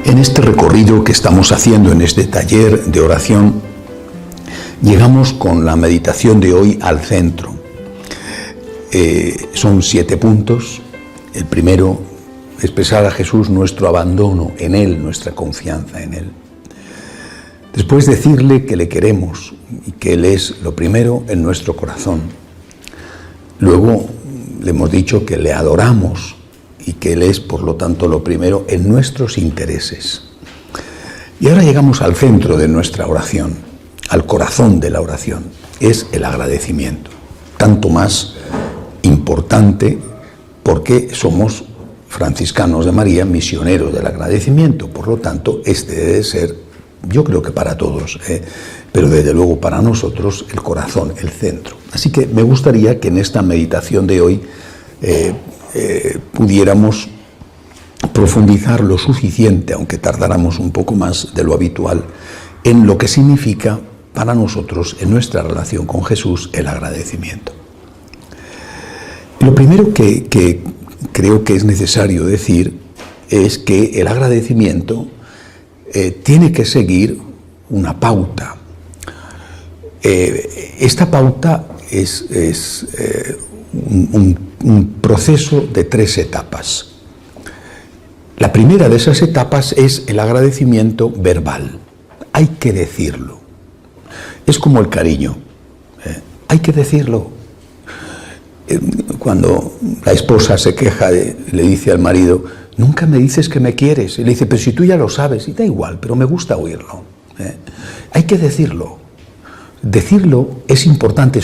En este recorrido que estamos haciendo en este taller de oración, llegamos con la meditación de hoy al centro. Son 7 puntos. El primero, expresar a Jesús nuestro abandono en Él, nuestra confianza en Él. Después, decirle que le queremos y que Él es lo primero en nuestro corazón. Luego, le hemos dicho que le adoramos y que Él es, por lo tanto, lo primero en nuestros intereses. Y ahora llegamos al centro de nuestra oración, al corazón de la oración, es el agradecimiento. Tanto más importante porque somos franciscanos de María, misioneros del agradecimiento. Por lo tanto, este debe ser, yo creo que para todos, pero desde luego para nosotros, el corazón, el centro. Así que me gustaría que en esta meditación de hoy pudiéramos profundizar lo suficiente, aunque tardáramos un poco más de lo habitual, en lo que significa para nosotros, en nuestra relación con Jesús, el agradecimiento. Lo primero que creo que es necesario decir es que el agradecimiento tiene que seguir una pauta. Esta pauta es un proceso de 3 etapas. La primera de esas etapas es el agradecimiento verbal. Hay que decirlo. Es como el cariño. Hay que decirlo. Cuando la esposa se queja, le dice al marido, nunca me dices que me quieres. Y le dice, pero si tú ya lo sabes, y da igual, pero me gusta oírlo. Hay que decirlo. Decirlo es importante.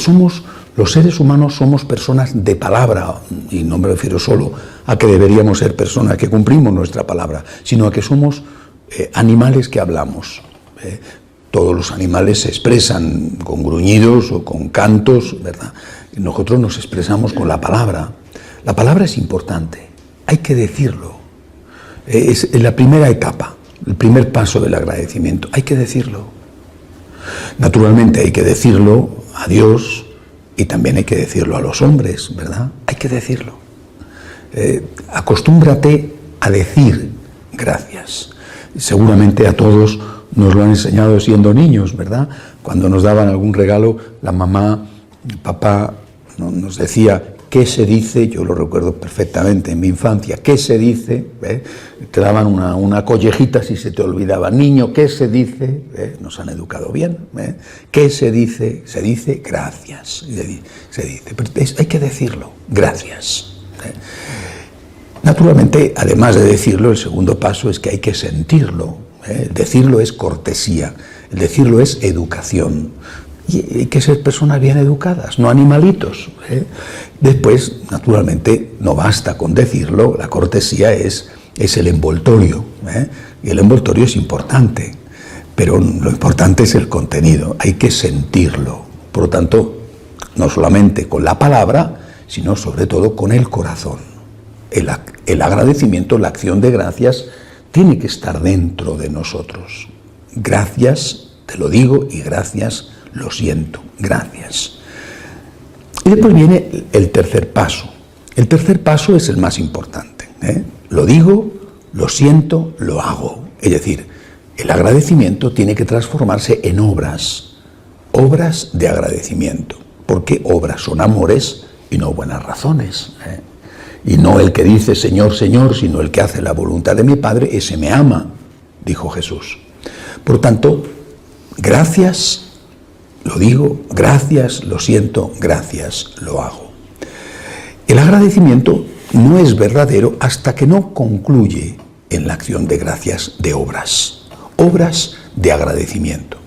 Los seres humanos somos personas de palabra, y no me refiero solo a que deberíamos ser personas que cumplimos nuestra palabra, sino a que somos animales que hablamos. Todos los animales se expresan con gruñidos o con cantos, ¿verdad? Nosotros nos expresamos con la palabra. La palabra es importante, hay que decirlo. Es la primera etapa, el primer paso del agradecimiento, hay que decirlo. Naturalmente hay que decirlo a Dios y también hay que decirlo a los hombres, ¿verdad? Hay que decirlo. Acostúmbrate a decir gracias. Seguramente a todos nos lo han enseñado siendo niños, ¿verdad? Cuando nos daban algún regalo, la mamá, el papá nos decía, ¿qué se dice? Yo lo recuerdo perfectamente en mi infancia. ¿Qué se dice? Te daban una collejita si se te olvidaba. Niño, ¿qué se dice? Nos han educado bien. ¿Qué se dice? Se dice gracias. Se dice, pero hay que decirlo, gracias. Naturalmente, además de decirlo, el segundo paso es que hay que sentirlo. El decirlo es cortesía, el decirlo es educación. Y hay que ser personas bien educadas, no animalitos. Después, naturalmente, no basta con decirlo, la cortesía es el envoltorio. Y el envoltorio es importante, pero lo importante es el contenido, hay que sentirlo. Por lo tanto, no solamente con la palabra, sino sobre todo con el corazón. El agradecimiento, la acción de gracias, tiene que estar dentro de nosotros. Gracias, te lo digo, y gracias, lo siento, gracias. Y después viene el tercer paso. El tercer paso es el más importante. Lo digo, lo siento, lo hago. Es decir, el agradecimiento tiene que transformarse en obras de agradecimiento. Porque obras son amores y no buenas razones. Y no el que dice Señor, Señor, sino el que hace la voluntad de mi Padre, ese me ama, dijo Jesús. Por tanto, gracias, lo digo, gracias, lo siento, gracias, lo hago. El agradecimiento no es verdadero hasta que no concluye en la acción de gracias de obras de agradecimiento.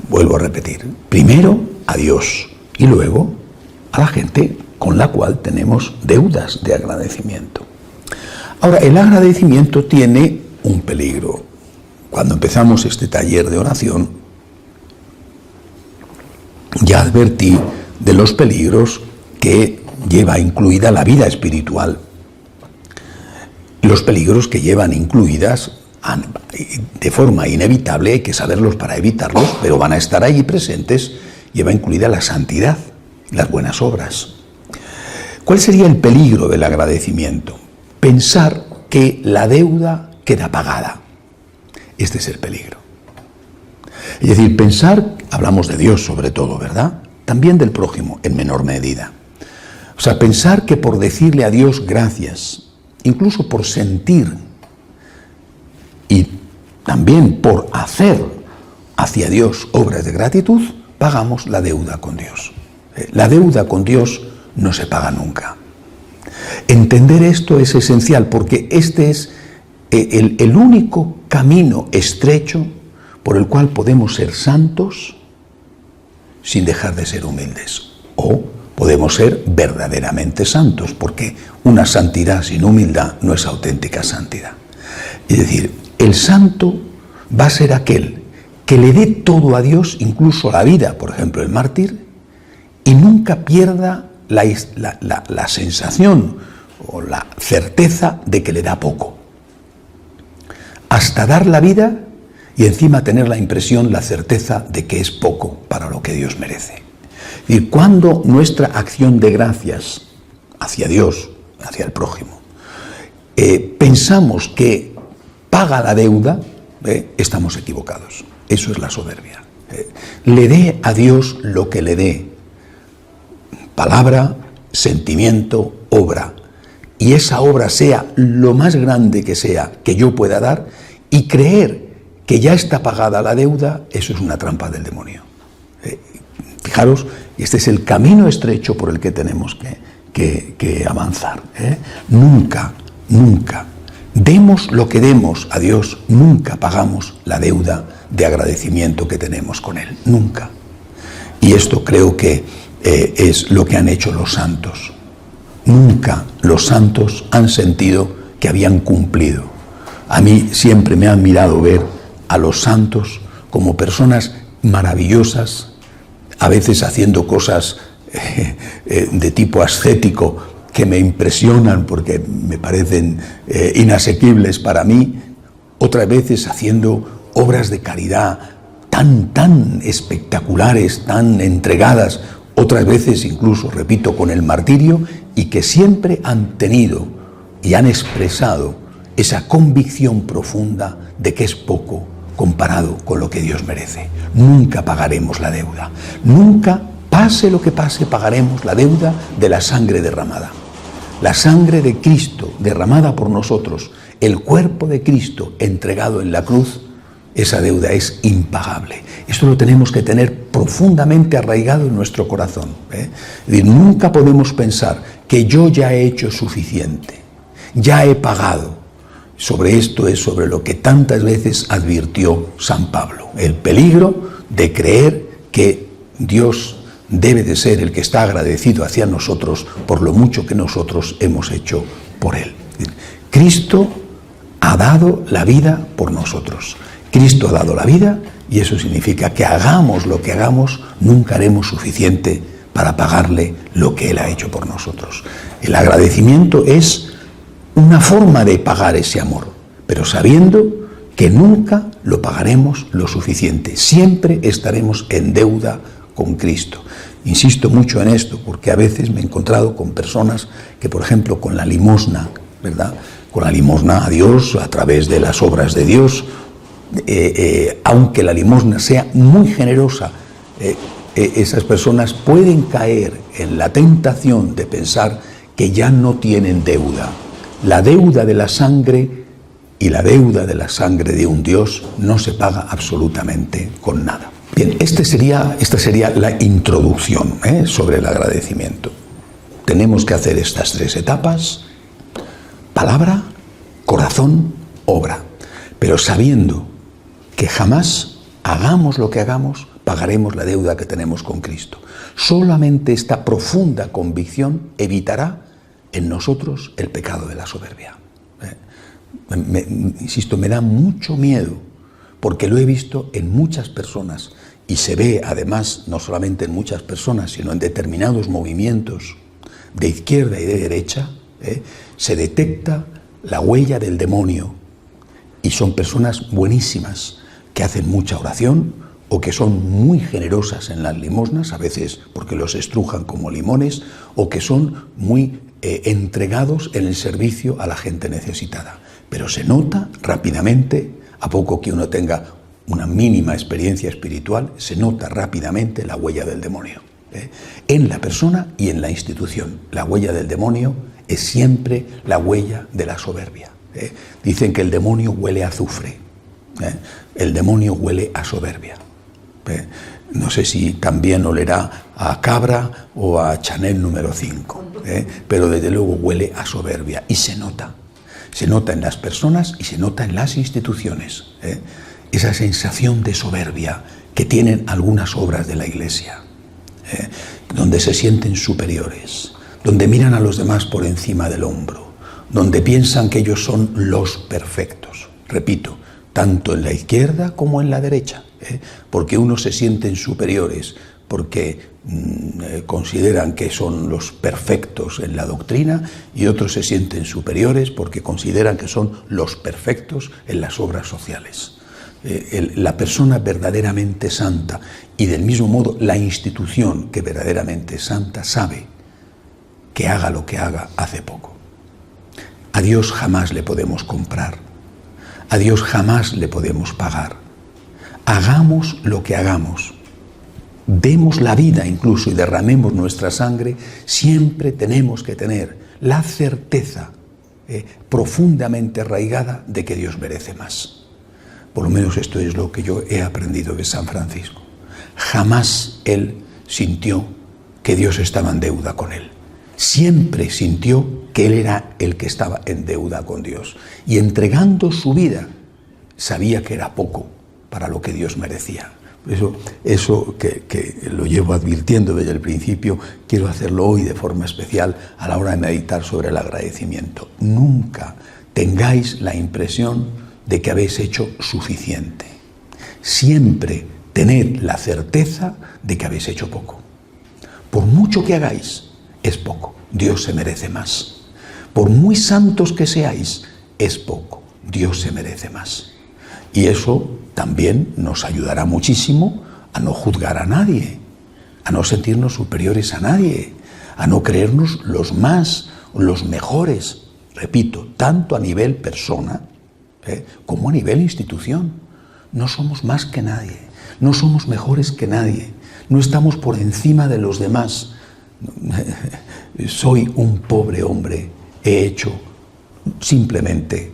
Vuelvo a repetir, primero a Dios y luego a la gente con la cual tenemos deudas de agradecimiento. Ahora, el agradecimiento tiene un peligro. Cuando empezamos este taller de oración, ya advertí de los peligros que lleva incluida la vida espiritual. Los peligros que llevan incluidas de forma inevitable, hay que saberlos para evitarlos, pero van a estar allí presentes, lleva incluida la santidad, las buenas obras. ¿Cuál sería el peligro del agradecimiento? Pensar que la deuda queda pagada. Este es el peligro. Es decir, pensar, hablamos de Dios sobre todo, ¿verdad? También del prójimo, en menor medida. O sea, pensar que por decirle a Dios gracias, incluso por sentir y también por hacer hacia Dios obras de gratitud, pagamos la deuda con Dios. La deuda con Dios no se paga nunca. Entender esto es esencial porque este es el único camino estrecho por el cual podemos ser santos sin dejar de ser humildes. O podemos ser verdaderamente santos, porque una santidad sin humildad no es auténtica santidad. Es decir, el santo va a ser aquel que le dé todo a Dios, incluso la vida, por ejemplo, el mártir, y nunca pierda la sensación o la certeza de que le da poco. Hasta dar la vida y encima tener la impresión, la certeza de que es poco para lo que Dios merece. Y cuando nuestra acción de gracias hacia Dios, hacia el prójimo, pensamos que paga la deuda, estamos equivocados. Eso es la soberbia. Le dé a Dios lo que le dé. Palabra, sentimiento, obra. Y esa obra sea lo más grande que sea que yo pueda dar y creer que ya está pagada la deuda, eso es una trampa del demonio. Fijaros, este es el camino estrecho por el que tenemos que avanzar. Nunca, nunca, demos lo que demos a Dios, nunca pagamos la deuda de agradecimiento que tenemos con Él. Nunca. Y esto creo que es lo que han hecho los santos. Nunca los santos han sentido que habían cumplido. A mí siempre me ha admirado ver a los santos como personas maravillosas, a veces haciendo cosas de tipo ascético que me impresionan porque me parecen inasequibles para mí, otras veces haciendo obras de caridad tan espectaculares, tan entregadas, otras veces incluso, repito, con el martirio, y que siempre han tenido y han expresado esa convicción profunda de que es poco comparado con lo que Dios merece. Nunca pagaremos la deuda. Nunca, pase lo que pase, pagaremos la deuda de la sangre derramada. La sangre de Cristo derramada por nosotros, el cuerpo de Cristo entregado en la cruz, esa deuda es impagable. Esto lo tenemos que tener profundamente arraigado en nuestro corazón. Es decir, nunca podemos pensar que yo ya he hecho suficiente, ya he pagado. Sobre esto es sobre lo que tantas veces advirtió San Pablo, el peligro de creer que Dios debe de ser el que está agradecido hacia nosotros por lo mucho que nosotros hemos hecho por Él. Cristo ha dado la vida por nosotros. Cristo ha dado la vida y eso significa que hagamos lo que hagamos, nunca haremos suficiente para pagarle lo que Él ha hecho por nosotros. El agradecimiento es una forma de pagar ese amor, pero sabiendo que nunca lo pagaremos lo suficiente. Siempre estaremos en deuda con Cristo. Insisto mucho en esto porque a veces me he encontrado con personas que, por ejemplo, con la limosna, ¿verdad? Con la limosna a Dios, a través de las obras de Dios, aunque la limosna sea muy generosa, esas personas pueden caer en la tentación de pensar que ya no tienen deuda. La deuda de la sangre y la deuda de la sangre de un Dios no se paga absolutamente con nada. Bien, esta sería la introducción sobre el agradecimiento. Tenemos que hacer estas tres etapas: palabra, corazón, obra, pero sabiendo que jamás, hagamos lo que hagamos, pagaremos la deuda que tenemos con Cristo. Solamente esta profunda convicción evitará en nosotros el pecado de la soberbia. Insisto, me da mucho miedo, porque lo he visto en muchas personas, y se ve además no solamente en muchas personas, sino en determinados movimientos de izquierda y de derecha, se detecta la huella del demonio, y son personas buenísimas, que hacen mucha oración, o que son muy generosas en las limosnas, a veces porque los estrujan como limones, o que son muy entregados en el servicio a la gente necesitada. Pero se nota rápidamente, A poco que uno tenga una mínima experiencia espiritual, se nota rápidamente la huella del demonio, en la persona y en la institución. La huella del demonio es siempre la huella de la soberbia. Dicen que el demonio huele a azufre, el demonio huele a soberbia. No sé si también olerá a cabra o a Chanel número 5, pero desde luego huele a soberbia y se nota. Se nota en las personas y se nota en las instituciones. Esa sensación de soberbia que tienen algunas obras de la Iglesia, donde se sienten superiores, donde miran a los demás por encima del hombro, donde piensan que ellos son los perfectos. Repito, tanto en la izquierda como en la derecha, porque unos se sienten superiores porque consideran que son los perfectos en la doctrina y otros se sienten superiores porque consideran que son los perfectos en las obras sociales. La persona verdaderamente santa y del mismo modo la institución que verdaderamente es santa sabe que haga lo que haga hace poco. A Dios jamás le podemos comprar, a Dios jamás le podemos pagar. Hagamos lo que hagamos, demos la vida incluso y derramemos nuestra sangre, siempre tenemos que tener la certeza profundamente arraigada de que Dios merece más. Por lo menos esto es lo que yo he aprendido de San Francisco. Jamás él sintió que Dios estaba en deuda con él. Siempre sintió que él era el que estaba en deuda con Dios. Y entregando su vida, sabía que era poco para lo que Dios merecía. Eso que lo llevo advirtiendo desde el principio, quiero hacerlo hoy de forma especial a la hora de meditar sobre el agradecimiento. Nunca tengáis la impresión de que habéis hecho suficiente. Siempre tened la certeza de que habéis hecho poco. Por mucho que hagáis, es poco. Dios se merece más. Por muy santos que seáis, es poco. Dios se merece más. Y eso también nos ayudará muchísimo a no juzgar a nadie, a no sentirnos superiores a nadie, a no creernos los más, los mejores. Repito, tanto a nivel persona, como a nivel institución. No somos más que nadie, no somos mejores que nadie, no estamos por encima de los demás. Soy un pobre hombre, he hecho simplemente,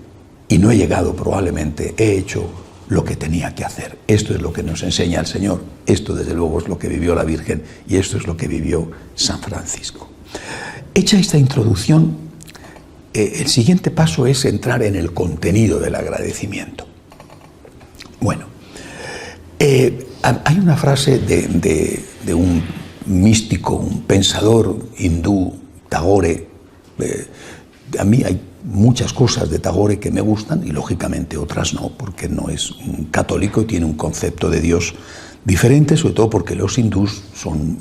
y no he llegado probablemente, he hecho lo que tenía que hacer. Esto es lo que nos enseña el Señor, esto desde luego es lo que vivió la Virgen y esto es lo que vivió San Francisco. Hecha esta introducción, el siguiente paso es entrar en el contenido del agradecimiento. Bueno, hay una frase de un místico, un pensador hindú, Tagore. A mí hay muchas cosas de Tagore que me gustan y lógicamente otras no, porque no es un católico y tiene un concepto de Dios diferente, sobre todo porque los hindús son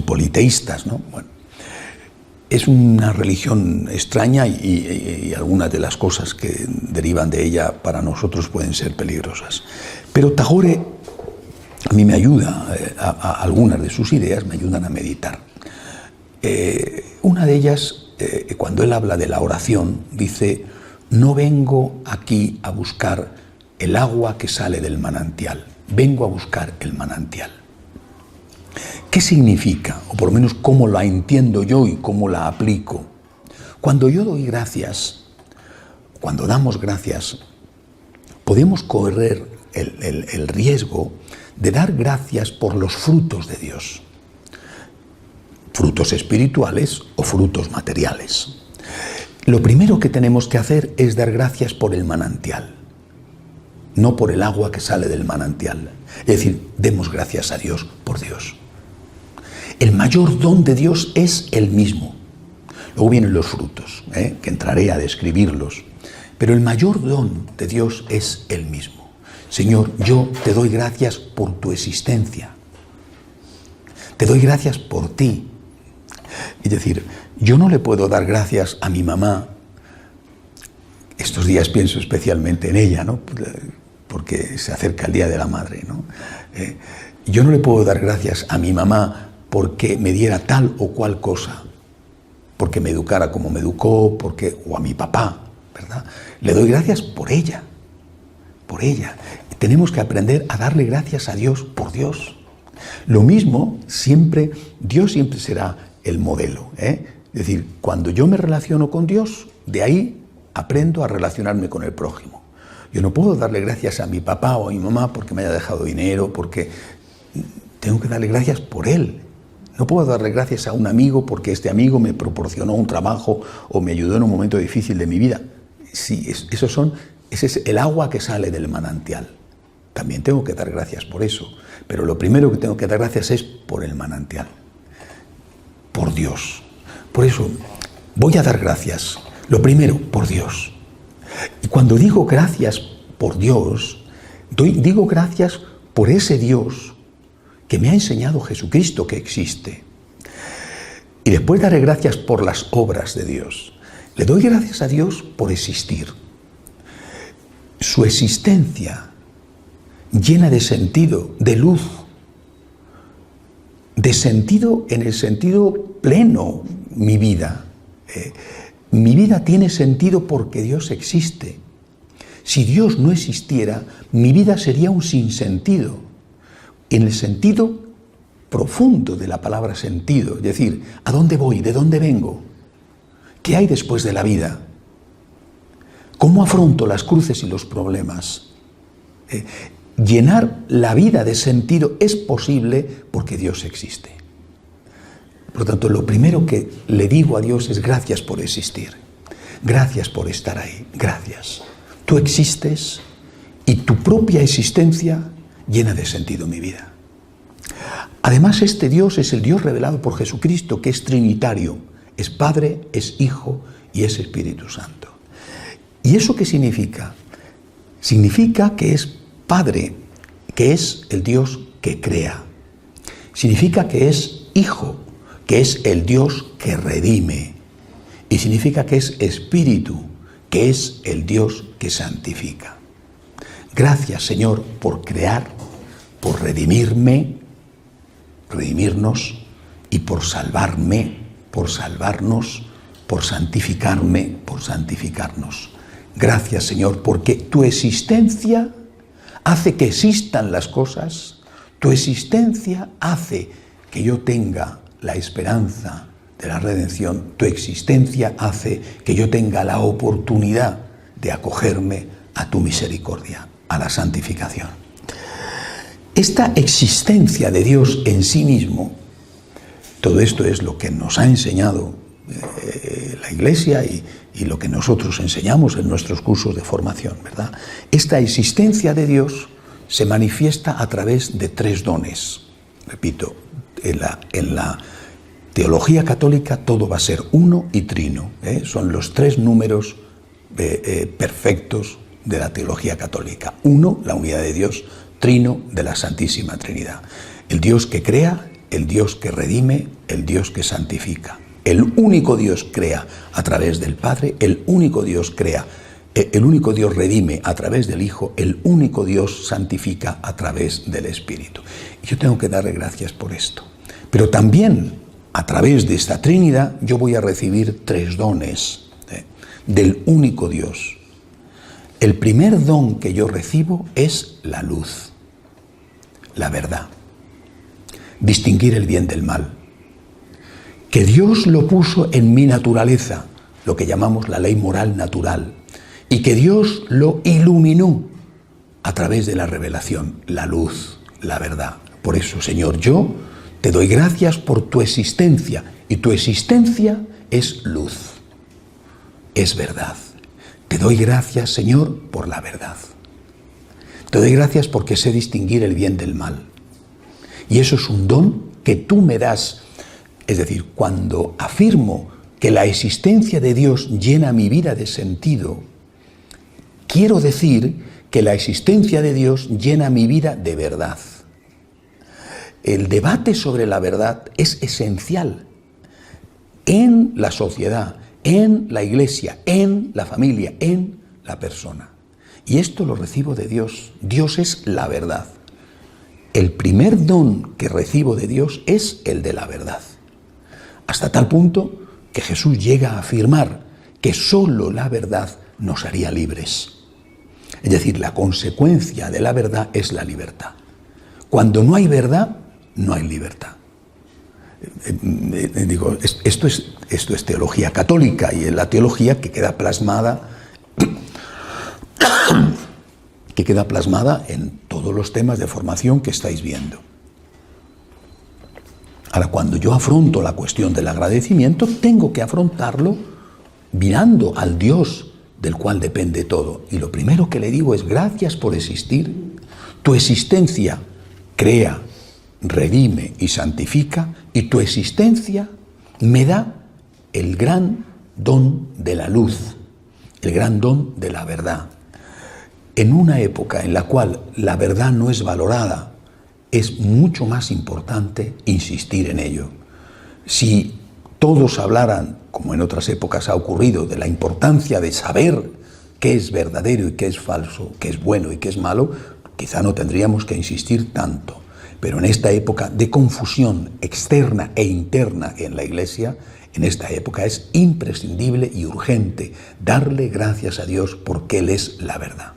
politeístas, ¿no? Bueno, es una religión extraña y algunas de las cosas que derivan de ella para nosotros pueden ser peligrosas. Pero Tagore a mí me ayuda, algunas de sus ideas me ayudan a meditar. Una de ellas, cuando él habla de la oración, dice: no vengo aquí a buscar el agua que sale del manantial, vengo a buscar el manantial. ¿Qué significa? O por lo menos cómo la entiendo yo y cómo la aplico. Cuando yo doy gracias, cuando damos gracias, podemos correr el riesgo de dar gracias por los frutos de Dios. Frutos espirituales o frutos materiales. Lo primero que tenemos que hacer es dar gracias por el manantial, no por el agua que sale del manantial. Es decir, demos gracias a Dios por Dios. El mayor don de Dios es el mismo. Luego vienen los frutos, que entraré a describirlos. Pero el mayor don de Dios es el mismo. Señor, yo te doy gracias por tu existencia. Te doy gracias por ti. Es decir, yo no le puedo dar gracias a mi mamá. Estos días pienso especialmente en ella, ¿no? Porque se acerca el Día de la Madre, ¿no? Yo no le puedo dar gracias a mi mamá porque me diera tal o cual cosa, porque me educara como me educó, o a mi papá, ¿verdad? Le doy gracias por ella, por ella. Tenemos que aprender a darle gracias a Dios por Dios. Lo mismo, Dios siempre será el modelo, Es decir, cuando yo me relaciono con Dios, de ahí aprendo a relacionarme con el prójimo. Yo no puedo darle gracias a mi papá o a mi mamá porque me haya dejado dinero, porque tengo que darle gracias por él. No puedo darle gracias a un amigo porque este amigo me proporcionó un trabajo o me ayudó en un momento difícil de mi vida. Sí, ese es el agua que sale del manantial. También tengo que dar gracias por eso. Pero lo primero que tengo que dar gracias es por el manantial. Por Dios. Por eso voy a dar gracias. Lo primero, por Dios. Y cuando digo gracias por Dios, digo gracias por ese Dios que me ha enseñado Jesucristo que existe. Y después daré gracias por las obras de Dios. Le doy gracias a Dios por existir. Su existencia llena de sentido, de luz, de sentido en el sentido pleno, mi vida. Mi vida tiene sentido porque Dios existe. Si Dios no existiera, mi vida sería un sinsentido, en el sentido profundo de la palabra sentido, es decir, ¿a dónde voy? ¿De dónde vengo? ¿Qué hay después de la vida? ¿Cómo afronto las cruces y los problemas? Llenar la vida de sentido es posible porque Dios existe. Por lo tanto, lo primero que le digo a Dios es gracias por existir. Gracias por estar ahí. Gracias. Tú existes y tu propia existencia llena de sentido mi vida. Además, este Dios es el Dios revelado por Jesucristo, que es trinitario. Es Padre, es Hijo y es Espíritu Santo. ¿Y eso qué significa? Significa que es Padre, que es el Dios que crea. Significa que es Hijo, que es el Dios que redime. Y significa que es Espíritu, que es el Dios que santifica. Gracias, Señor, por crear, por redimirme, redimirnos, y por salvarme, por salvarnos, por santificarme, por santificarnos. Gracias, Señor, porque tu existencia hace que existan las cosas, tu existencia hace que yo tenga la esperanza de la redención, tu existencia hace que yo tenga la oportunidad de acogerme a tu misericordia, a la santificación. Esta existencia de Dios en sí mismo, todo esto es lo que nos ha enseñado la Iglesia y lo que nosotros enseñamos en nuestros cursos de formación, ¿verdad? Esta existencia de Dios se manifiesta a través de tres dones. Repito, en la teología católica todo va a ser uno y trino, son los tres números perfectos de la teología católica. Uno, la unidad de Dios; trino, de la Santísima Trinidad. El Dios que crea, el Dios que redime, el Dios que santifica. El único Dios crea a través del Padre, el único Dios crea, el único Dios redime a través del Hijo, el único Dios santifica a través del Espíritu. Y yo tengo que darle gracias por esto. Pero también a través de esta Trinidad yo voy a recibir tres dones del único Dios. El primer don que yo recibo es la luz, la verdad, distinguir el bien del mal. Que Dios lo puso en mi naturaleza, lo que llamamos la ley moral natural, y que Dios lo iluminó a través de la revelación, la luz, la verdad. Por eso, Señor, yo te doy gracias por tu existencia, y tu existencia es luz, es verdad. Te doy gracias, Señor, por la verdad. Te doy gracias porque sé distinguir el bien del mal. Y eso es un don que tú me das. Es decir, cuando afirmo que la existencia de Dios llena mi vida de sentido, quiero decir que la existencia de Dios llena mi vida de verdad. El debate sobre la verdad es esencial en la sociedad, en la iglesia, en la familia, en la persona. Y esto lo recibo de Dios. Dios es la verdad. El primer don que recibo de Dios es el de la verdad. Hasta tal punto que Jesús llega a afirmar que solo la verdad nos haría libres. Es decir, la consecuencia de la verdad es la libertad. Cuando no hay verdad, no hay libertad. Digo, esto es teología católica, y es la teología que queda plasmada en todos los temas de formación que estáis viendo. Ahora, cuando yo afronto la cuestión del agradecimiento, tengo que afrontarlo mirando al Dios del cual depende todo. Y lo primero que le digo es: gracias por existir. Tu existencia crea, redime y santifica, y tu existencia me da el gran don de la luz, el gran don de la verdad. En una época en la cual la verdad no es valorada, es mucho más importante insistir en ello. Si todos hablaran, como en otras épocas ha ocurrido, de la importancia de saber qué es verdadero y qué es falso, qué es bueno y qué es malo, quizá no tendríamos que insistir tanto. Pero en esta época de confusión externa e interna en la Iglesia, en esta época es imprescindible y urgente darle gracias a Dios porque Él es la verdad.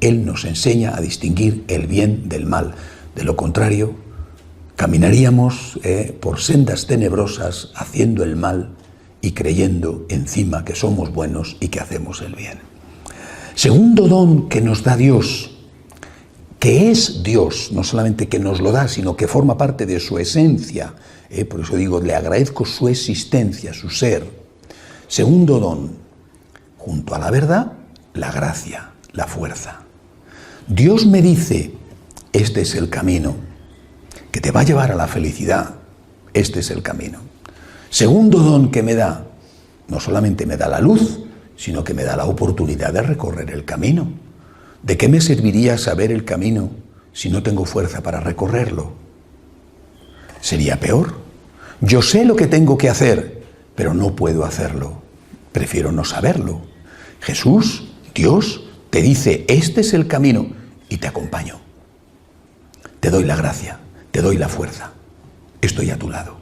Él nos enseña a distinguir el bien del mal. De lo contrario, caminaríamos por sendas tenebrosas haciendo el mal y creyendo encima que somos buenos y que hacemos el bien. Segundo don que nos da Dios, que es Dios, no solamente que nos lo da, sino que forma parte de su esencia. Por eso digo, le agradezco su existencia, su ser. Segundo don, junto a la verdad, la gracia, la fuerza. Dios me dice: este es el camino que te va a llevar a la felicidad, este es el camino. Segundo don que me da, no solamente me da la luz, sino que me da la oportunidad de recorrer el camino. ¿De qué me serviría saber el camino si no tengo fuerza para recorrerlo? Sería peor. Yo sé lo que tengo que hacer, pero no puedo hacerlo. Prefiero no saberlo. Jesús, Dios, te dice: este es el camino, y te acompaño. Te doy la gracia, te doy la fuerza. Estoy a tu lado.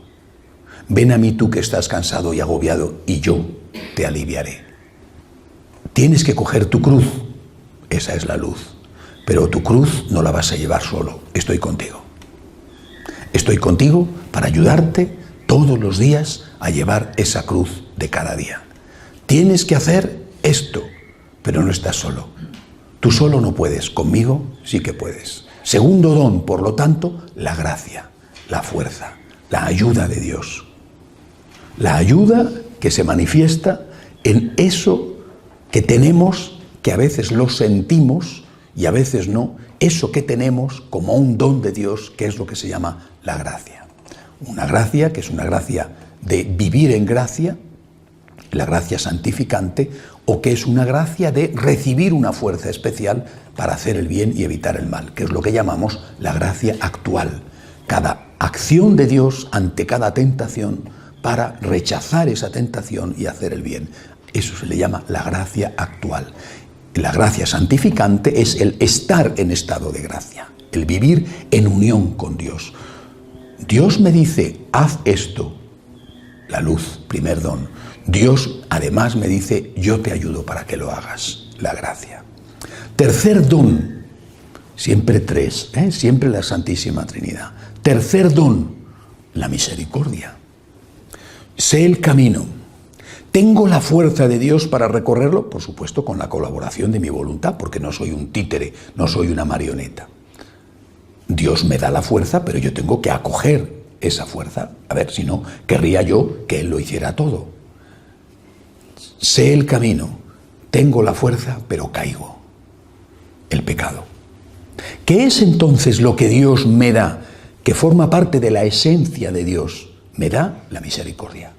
Ven a mí tú que estás cansado y agobiado, y yo te aliviaré. Tienes que coger tu cruz. Esa es la luz. Pero tu cruz no la vas a llevar solo. Estoy contigo. Estoy contigo para ayudarte todos los días a llevar esa cruz de cada día. Tienes que hacer esto, pero no estás solo. Tú solo no puedes, conmigo sí que puedes. Segundo don, por lo tanto, la gracia, la fuerza, la ayuda de Dios. La ayuda que se manifiesta en eso que tenemos, que a veces lo sentimos y a veces no, eso que tenemos como un don de Dios, que es lo que se llama la gracia. Una gracia que es una gracia de vivir en gracia, la gracia santificante, o que es una gracia de recibir una fuerza especial para hacer el bien y evitar el mal, que es lo que llamamos la gracia actual. Cada acción de Dios ante cada tentación para rechazar esa tentación y hacer el bien. Eso se le llama la gracia actual. La gracia santificante es el estar en estado de gracia, el vivir en unión con Dios. Dios me dice: haz esto, la luz, primer don. Dios además me dice: yo te ayudo para que lo hagas, la gracia. Tercer don, siempre tres, siempre la Santísima Trinidad. Tercer don, la misericordia. Sé el camino. ¿Tengo la fuerza de Dios para recorrerlo? Por supuesto, con la colaboración de mi voluntad, porque no soy un títere, no soy una marioneta. Dios me da la fuerza, pero yo tengo que acoger esa fuerza. A ver, si no, querría yo que Él lo hiciera todo. Sé el camino, tengo la fuerza, pero caigo. El pecado. ¿Qué es entonces lo que Dios me da, que forma parte de la esencia de Dios? Me da la misericordia.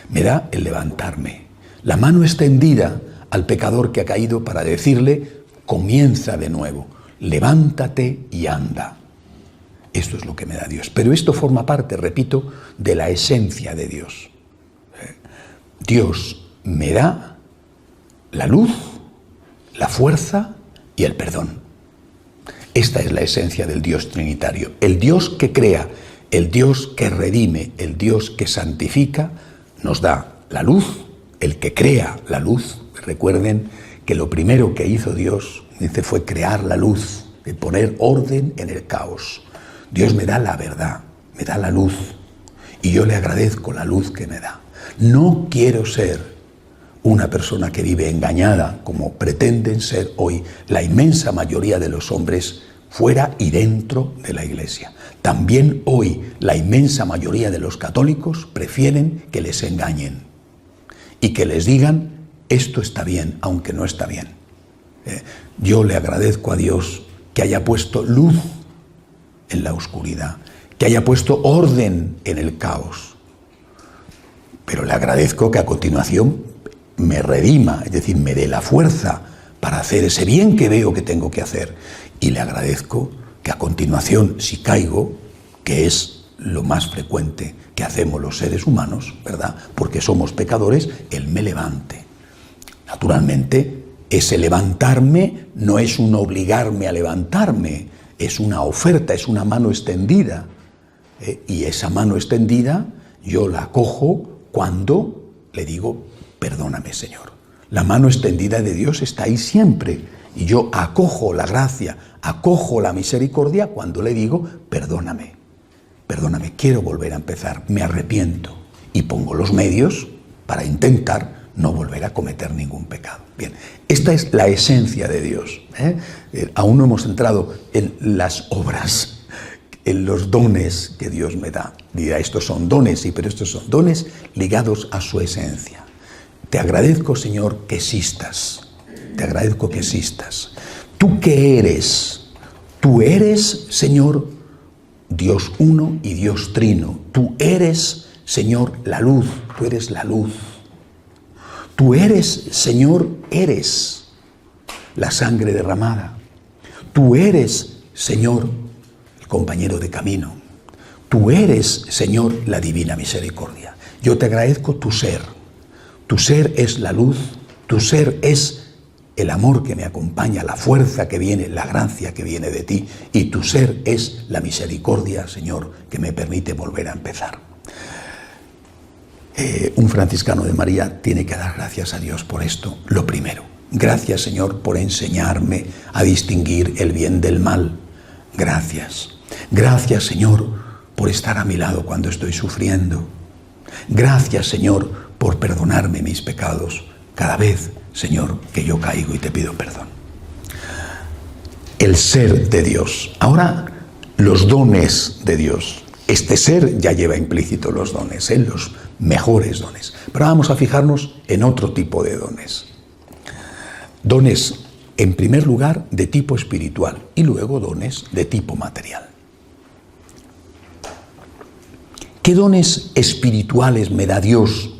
Me da el levantarme, la mano extendida al pecador que ha caído para decirle: comienza de nuevo, levántate y anda. Esto es lo que me da Dios. Pero esto forma parte, repito, de la esencia de Dios. Dios me da la luz, la fuerza y el perdón. Esta es la esencia del Dios trinitario. El Dios que crea, el Dios que redime, el Dios que santifica, nos da la luz, el que crea la luz. Recuerden que lo primero que hizo Dios, dice, fue crear la luz, de poner orden en el caos. Dios me da la verdad, me da la luz, y yo le agradezco la luz que me da. No quiero ser una persona que vive engañada, como pretenden ser hoy la inmensa mayoría de los hombres fuera y dentro de la Iglesia. También hoy la inmensa mayoría de los católicos prefieren que les engañen y que les digan esto está bien, aunque no está bien. Yo le agradezco a Dios que haya puesto luz en la oscuridad, que haya puesto orden en el caos. Pero le agradezco que a continuación me redima, es decir, me dé la fuerza para hacer ese bien que veo que tengo que hacer. Y le agradezco que a continuación, si caigo, que es lo más frecuente que hacemos los seres humanos, ¿verdad? Porque somos pecadores, Él me levante. Naturalmente, ese levantarme no es un obligarme a levantarme, es una oferta, es una mano extendida. Y esa mano extendida yo la acojo cuando le digo, perdóname, Señor. La mano extendida de Dios está ahí siempre. Y yo acojo la gracia, acojo la misericordia cuando le digo, perdóname, perdóname, quiero volver a empezar, me arrepiento. Y pongo los medios para intentar no volver a cometer ningún pecado. Bien, esta es la esencia de Dios. Aún no hemos entrado en las obras, en los dones que Dios me da. Dirá, estos son dones, sí, pero estos son dones ligados a su esencia. Te agradezco, Señor, que existas. Te agradezco que existas. ¿Tú qué eres? Tú eres, Señor, Dios uno y Dios trino. Tú eres, Señor, la luz. Tú eres la luz. Tú eres, Señor, eres la sangre derramada. Tú eres, Señor, el compañero de camino. Tú eres, Señor, la divina misericordia. Yo te agradezco tu ser. Tu ser es la luz. Tu ser es el amor que me acompaña, la fuerza que viene, la gracia que viene de ti, y tu ser es la misericordia, Señor, que me permite volver a empezar. Un franciscano de María tiene que dar gracias a Dios por esto, lo primero. Gracias, Señor, por enseñarme a distinguir el bien del mal. Gracias. Gracias, Señor, por estar a mi lado cuando estoy sufriendo. Gracias, Señor, por perdonarme mis pecados cada vez, Señor, que yo caigo y te pido perdón. El ser de Dios. Ahora, los dones de Dios. Este ser ya lleva implícito los dones, los mejores dones. Pero vamos a fijarnos en otro tipo de dones. Dones, en primer lugar, de tipo espiritual y luego dones de tipo material. ¿Qué dones espirituales me da Dios,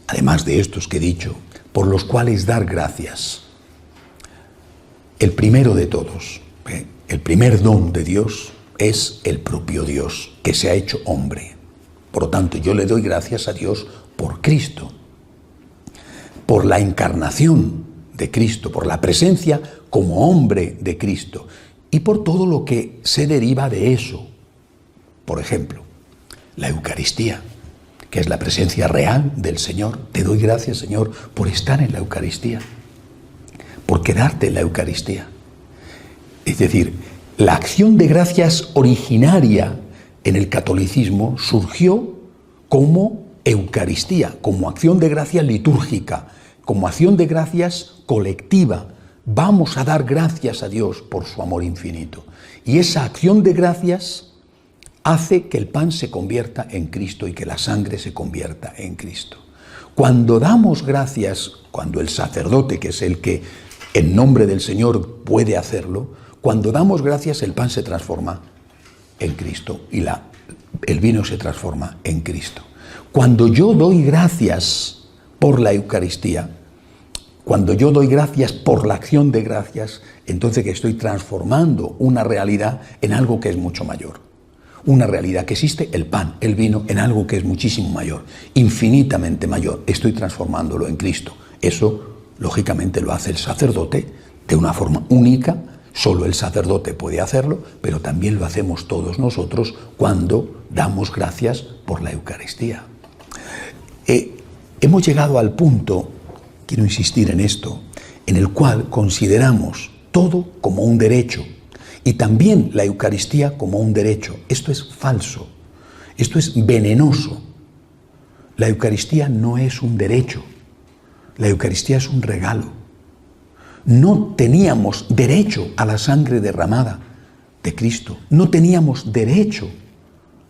además de estos que he dicho, por los cuales dar gracias? El primero de todos, el primer don de Dios es el propio Dios, que se ha hecho hombre. Por lo tanto, yo le doy gracias a Dios por Cristo, por la encarnación de Cristo, por la presencia como hombre de Cristo y por todo lo que se deriva de eso. Por ejemplo, la Eucaristía, que es la presencia real del Señor. Te doy gracias, Señor, por estar en la Eucaristía, por quedarte en la Eucaristía. Es decir, la acción de gracias originaria en el catolicismo surgió como Eucaristía, como acción de gracias litúrgica, como acción de gracias colectiva. Vamos a dar gracias a Dios por su amor infinito. Y esa acción de gracias hace que el pan se convierta en Cristo y que la sangre se convierta en Cristo. Cuando damos gracias, cuando el sacerdote, que es el que en nombre del Señor puede hacerlo, cuando damos gracias el pan se transforma en Cristo y el vino se transforma en Cristo. Cuando yo doy gracias por la Eucaristía, cuando yo doy gracias por la acción de gracias, entonces que estoy transformando una realidad en algo que es mucho mayor. Una realidad que existe, el pan, el vino, en algo que es muchísimo mayor, infinitamente mayor. Estoy transformándolo en Cristo. Eso, lógicamente, lo hace el sacerdote de una forma única. Solo el sacerdote puede hacerlo, pero también lo hacemos todos nosotros cuando damos gracias por la Eucaristía. Hemos llegado al punto, quiero insistir en esto, en el cual consideramos todo como un derecho y también la Eucaristía como un derecho. Esto es falso, esto es venenoso. La Eucaristía no es un derecho, la Eucaristía es un regalo. No teníamos derecho a la sangre derramada de Cristo, no teníamos derecho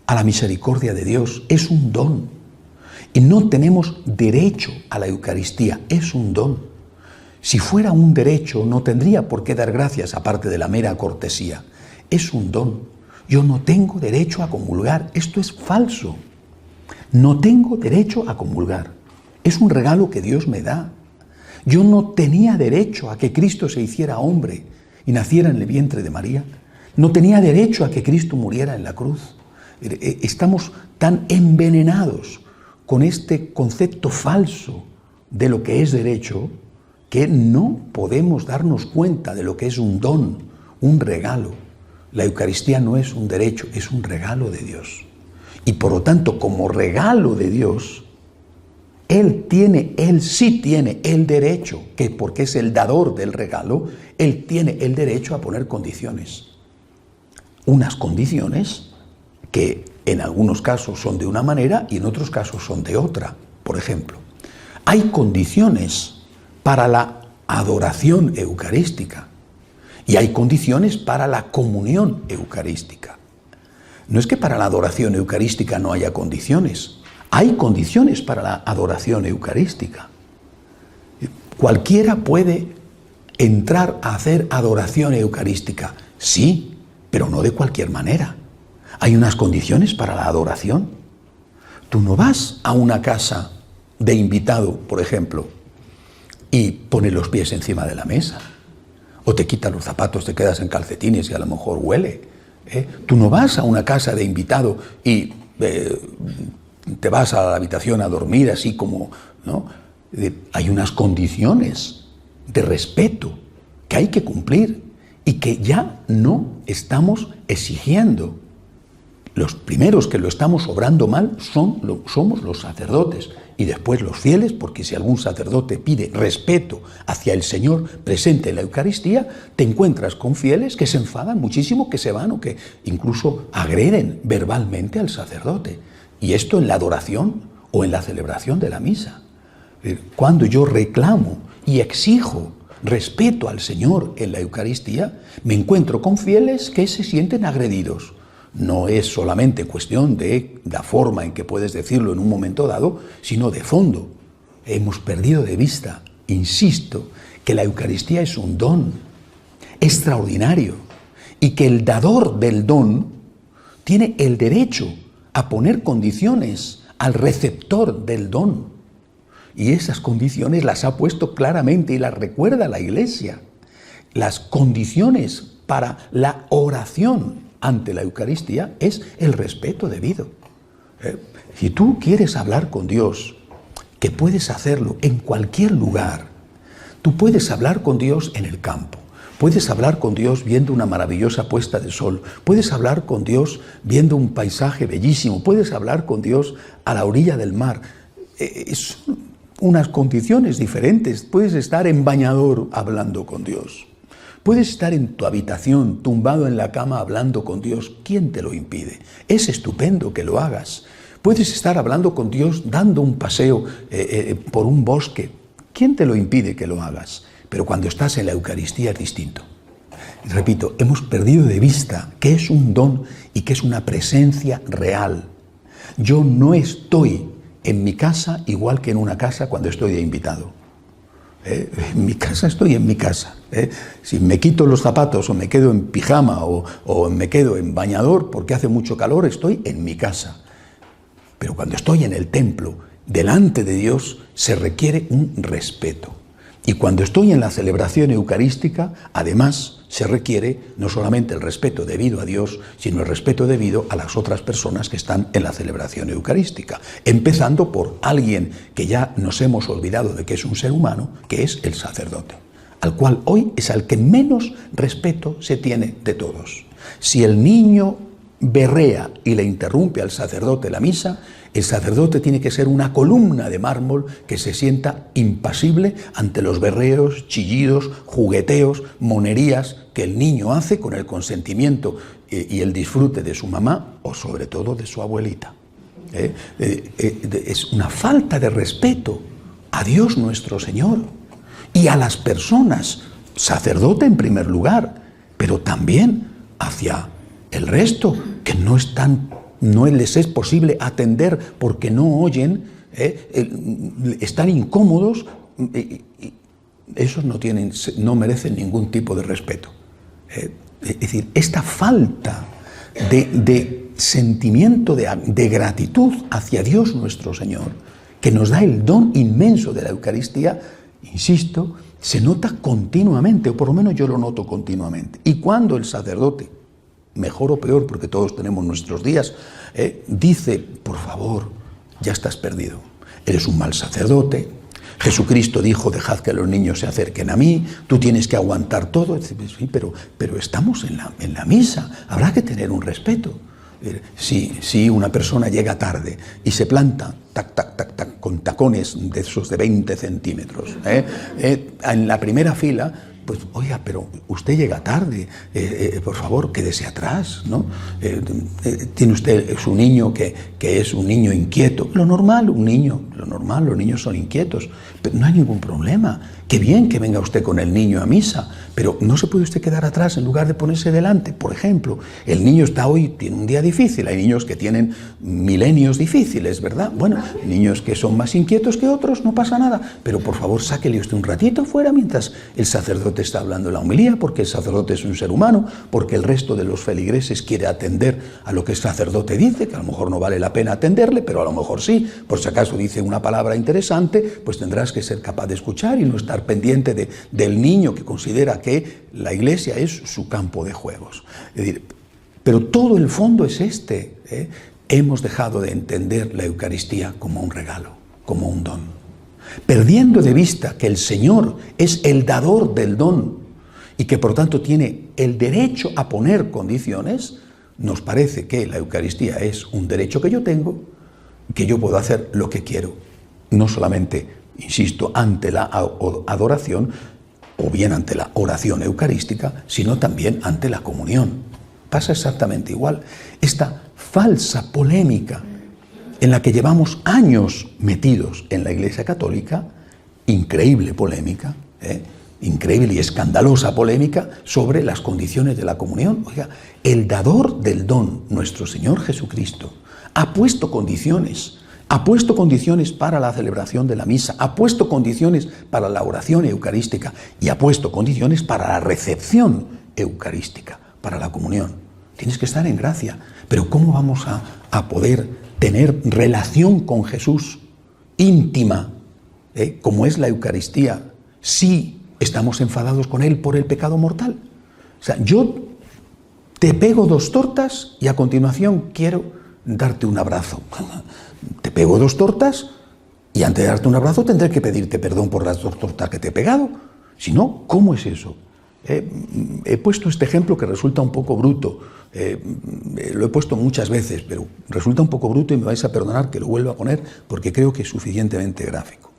a la misericordia de Dios, es un don. Y no tenemos derecho a la Eucaristía, es un don. Si fuera un derecho, no tendría por qué dar gracias aparte de la mera cortesía. Es un don. Yo no tengo derecho a comulgar. Esto es falso. No tengo derecho a comulgar. Es un regalo que Dios me da. Yo no tenía derecho a que Cristo se hiciera hombre y naciera en el vientre de María. No tenía derecho a que Cristo muriera en la cruz. Estamos tan envenenados con este concepto falso de lo que es derecho que no podemos darnos cuenta de lo que es un don, un regalo. La Eucaristía no es un derecho, es un regalo de Dios. Y por lo tanto, como regalo de Dios, Él sí tiene el derecho, que porque es el dador del regalo, Él tiene el derecho a poner condiciones. Unas condiciones que en algunos casos son de una manera y en otros casos son de otra. Por ejemplo, hay condiciones para la adoración eucarística y hay condiciones para la comunión eucarística. No es que para la adoración eucarística no haya condiciones, hay condiciones para la adoración eucarística. Cualquiera puede entrar a hacer adoración eucarística, sí, pero no de cualquier manera. Hay unas condiciones para la adoración. Tú no vas a una casa de invitado, por ejemplo, y pones los pies encima de la mesa, o te quitas los zapatos, te quedas en calcetines y a lo mejor huele. Tú no vas a una casa de invitado y te vas a la habitación a dormir así como, ¿no? Hay unas condiciones de respeto que hay que cumplir y que ya no estamos exigiendo. Los primeros que lo estamos obrando mal somos los sacerdotes y después los fieles, porque si algún sacerdote pide respeto hacia el Señor presente en la Eucaristía, te encuentras con fieles que se enfadan muchísimo, que se van o que incluso agreden verbalmente al sacerdote. Y esto en la adoración o en la celebración de la misa. Cuando yo reclamo y exijo respeto al Señor en la Eucaristía, me encuentro con fieles que se sienten agredidos. No es solamente cuestión de la forma en que puedes decirlo en un momento dado, sino de fondo. Hemos perdido de vista, insisto, que la Eucaristía es un don extraordinario y que el dador del don tiene el derecho a poner condiciones al receptor del don. Y esas condiciones las ha puesto claramente y las recuerda la Iglesia. Las condiciones para la oración ante la Eucaristía es el respeto debido. Si tú quieres hablar con Dios, que puedes hacerlo en cualquier lugar, tú puedes hablar con Dios en el campo, puedes hablar con Dios viendo una maravillosa puesta de sol, puedes hablar con Dios viendo un paisaje bellísimo, puedes hablar con Dios a la orilla del mar. Son unas condiciones diferentes. Puedes estar en bañador hablando con Dios. Puedes estar en tu habitación, tumbado en la cama, hablando con Dios. ¿Quién te lo impide? Es estupendo que lo hagas. Puedes estar hablando con Dios, dando un paseo por un bosque. ¿Quién te lo impide que lo hagas? Pero cuando estás en la Eucaristía es distinto. Repito, hemos perdido de vista que es un don y que es una presencia real. Yo no estoy en mi casa igual que en una casa cuando estoy de invitado. En mi casa estoy en mi casa. Si me quito los zapatos o me quedo en pijama o me quedo en bañador porque hace mucho calor, estoy en mi casa. Pero cuando estoy en el templo, delante de Dios, se requiere un respeto. Y cuando estoy en la celebración eucarística, además, se requiere no solamente el respeto debido a Dios, sino el respeto debido a las otras personas que están en la celebración eucarística. Empezando por alguien que ya nos hemos olvidado de que es un ser humano, que es el sacerdote, al cual hoy es al que menos respeto se tiene de todos. Si el niño berrea y le interrumpe al sacerdote la misa, el sacerdote tiene que ser una columna de mármol que se sienta impasible ante los berreos, chillidos, jugueteos, monerías que el niño hace con el consentimiento y el disfrute de su mamá o sobre todo de su abuelita. Es una falta de respeto a Dios nuestro Señor y a las personas, sacerdote en primer lugar, pero también hacia el resto, que no les es posible atender porque no oyen, están incómodos, esos no merecen ningún tipo de respeto. Es decir, esta falta de sentimiento de gratitud hacia Dios nuestro Señor, que nos da el don inmenso de la Eucaristía, insisto, se nota continuamente, o por lo menos yo lo noto continuamente. Y cuando el sacerdote, mejor o peor, porque todos tenemos nuestros días, dice, por favor, ya estás perdido, eres un mal sacerdote, Jesucristo dijo, dejad que los niños se acerquen a mí, tú tienes que aguantar todo. Sí, pero estamos en la misa, habrá que tener un respeto. Si una persona llega tarde y se planta, tac, tac, tac, tac, con tacones de esos de 20 centímetros, en la primera fila, pues, oiga, pero usted llega tarde, por favor, quédese atrás, ¿no? Tiene usted su niño que es un niño inquieto. Lo normal, los niños son inquietos, pero no hay ningún problema. Qué bien que venga usted con el niño a misa, pero no se puede usted quedar atrás en lugar de ponerse delante. Por ejemplo, el niño tiene un día difícil, hay niños que tienen milenios difíciles, ¿verdad? Bueno, niños que son más inquietos que otros, no pasa nada, pero por favor sáquele usted un ratito fuera mientras el sacerdote está hablando la homilía, porque el sacerdote es un ser humano, porque el resto de los feligreses quiere atender a lo que el sacerdote dice, que a lo mejor no vale la pena atenderle, pero a lo mejor sí, por si acaso dice una palabra interesante, pues tendrás que ser capaz de escuchar y no estar pendiente del niño que considera que la iglesia es su campo de juegos. Es decir, pero todo el fondo es este. Hemos dejado de entender la Eucaristía como un regalo, como un don, perdiendo de vista que el Señor es el dador del don y que por tanto tiene el derecho a poner condiciones. Nos parece que la Eucaristía es un derecho que yo tengo, que yo puedo hacer lo que quiero, no solamente, insisto, ante la adoración o bien ante la oración eucarística, sino también ante la comunión. Pasa exactamente igual. Esta falsa polémica en la que llevamos años metidos en la Iglesia Católica, increíble polémica, increíble y escandalosa polémica sobre las condiciones de la comunión. Oiga, el dador del don, nuestro Señor Jesucristo, ha puesto condiciones para la celebración de la misa, ha puesto condiciones para la oración eucarística y ha puesto condiciones para la recepción eucarística, para la comunión. Tienes que estar en gracia. Pero ¿cómo vamos a poder tener relación con Jesús íntima, como es la Eucaristía, si estamos enfadados con Él por el pecado mortal? O sea, yo te pego 2 tortas y a continuación quiero darte un abrazo. Te pego 2 tortas y antes de darte un abrazo tendré que pedirte perdón por las 2 tortas que te he pegado. Si no, ¿cómo es eso? He puesto este ejemplo que resulta un poco bruto. Lo he puesto muchas veces, pero resulta un poco bruto y me vais a perdonar que lo vuelva a poner porque creo que es suficientemente gráfico.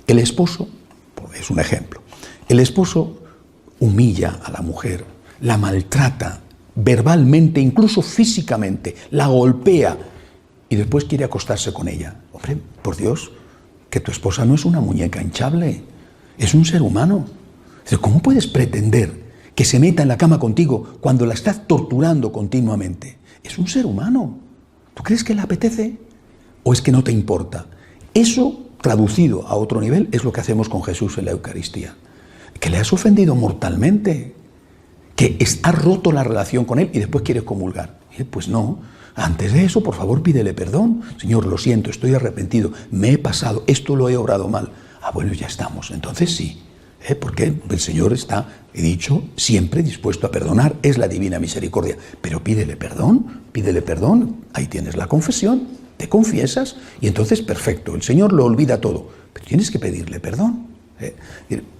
El esposo, es un ejemplo, el esposo humilla a la mujer, la maltrata verbalmente, incluso físicamente, la golpea y después quiere acostarse con ella. Hombre, por Dios, que tu esposa no es una muñeca hinchable, es un ser humano. ¿Cómo puedes pretender que se meta en la cama contigo cuando la estás torturando continuamente? Es un ser humano. ¿Tú crees que le apetece? ¿O es que no te importa? Eso, traducido a otro nivel, es lo que hacemos con Jesús en la Eucaristía. Que le has ofendido mortalmente, que has roto la relación con Él y después quieres comulgar. Pues no. Antes de eso, por favor, pídele perdón. Señor, lo siento, estoy arrepentido, me he pasado, esto lo he obrado mal. Bueno, ya estamos. Entonces sí. Porque el Señor está, he dicho, siempre dispuesto a perdonar, es la divina misericordia, pero pídele perdón, ahí tienes la confesión, te confiesas y entonces perfecto, el Señor lo olvida todo, pero tienes que pedirle perdón.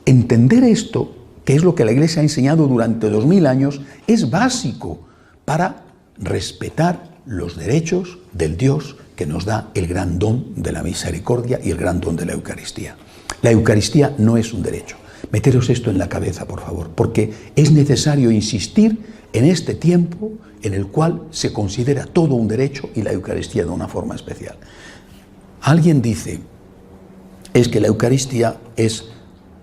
Entender esto, que es lo que la Iglesia ha enseñado durante 2000 años, es básico para respetar los derechos del Dios que nos da el gran don de la misericordia y el gran don de la Eucaristía. La Eucaristía no es un derecho. Meteros esto en la cabeza, por favor, porque es necesario insistir en este tiempo en el cual se considera todo un derecho y la Eucaristía de una forma especial. Alguien dice, es que la Eucaristía es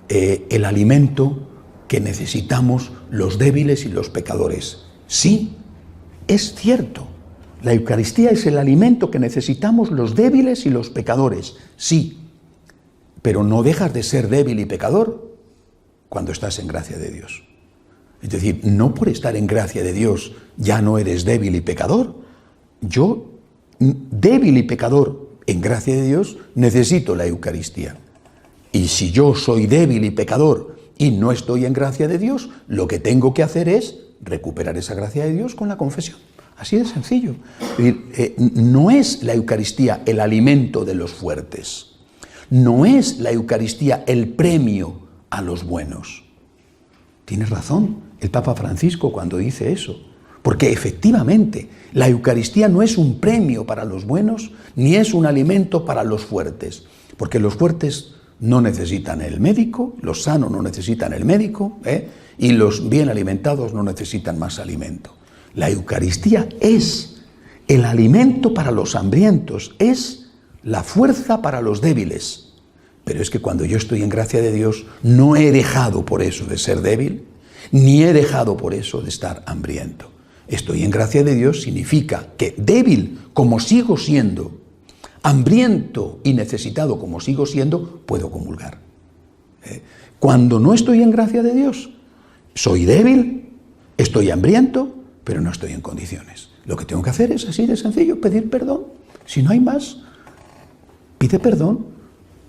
el alimento que necesitamos los débiles y los pecadores. Sí, es cierto. La Eucaristía es el alimento que necesitamos los débiles y los pecadores. Sí, pero no dejas de ser débil y pecador cuando estás en gracia de Dios. Es decir, no por estar en gracia de Dios ya no eres débil y pecador. Yo, débil y pecador en gracia de Dios, necesito la Eucaristía. Y si yo soy débil y pecador y no estoy en gracia de Dios, lo que tengo que hacer es recuperar esa gracia de Dios con la confesión. Así de sencillo. Es decir, no es la Eucaristía el alimento de los fuertes. No es la Eucaristía el premio a los buenos. Tienes razón el Papa Francisco cuando dice eso. Porque efectivamente la Eucaristía no es un premio para los buenos ni es un alimento para los fuertes. Porque los fuertes no necesitan el médico, los sanos no necesitan el médico, y los bien alimentados no necesitan más alimento. La Eucaristía es el alimento para los hambrientos, es la fuerza para los débiles. Pero es que cuando yo estoy en gracia de Dios, no he dejado por eso de ser débil, ni he dejado por eso de estar hambriento. Estoy en gracia de Dios significa que débil como sigo siendo, hambriento y necesitado como sigo siendo, puedo comulgar. Cuando no estoy en gracia de Dios, soy débil, estoy hambriento, pero no estoy en condiciones. Lo que tengo que hacer es así de sencillo, pedir perdón. Si no hay más, pide perdón,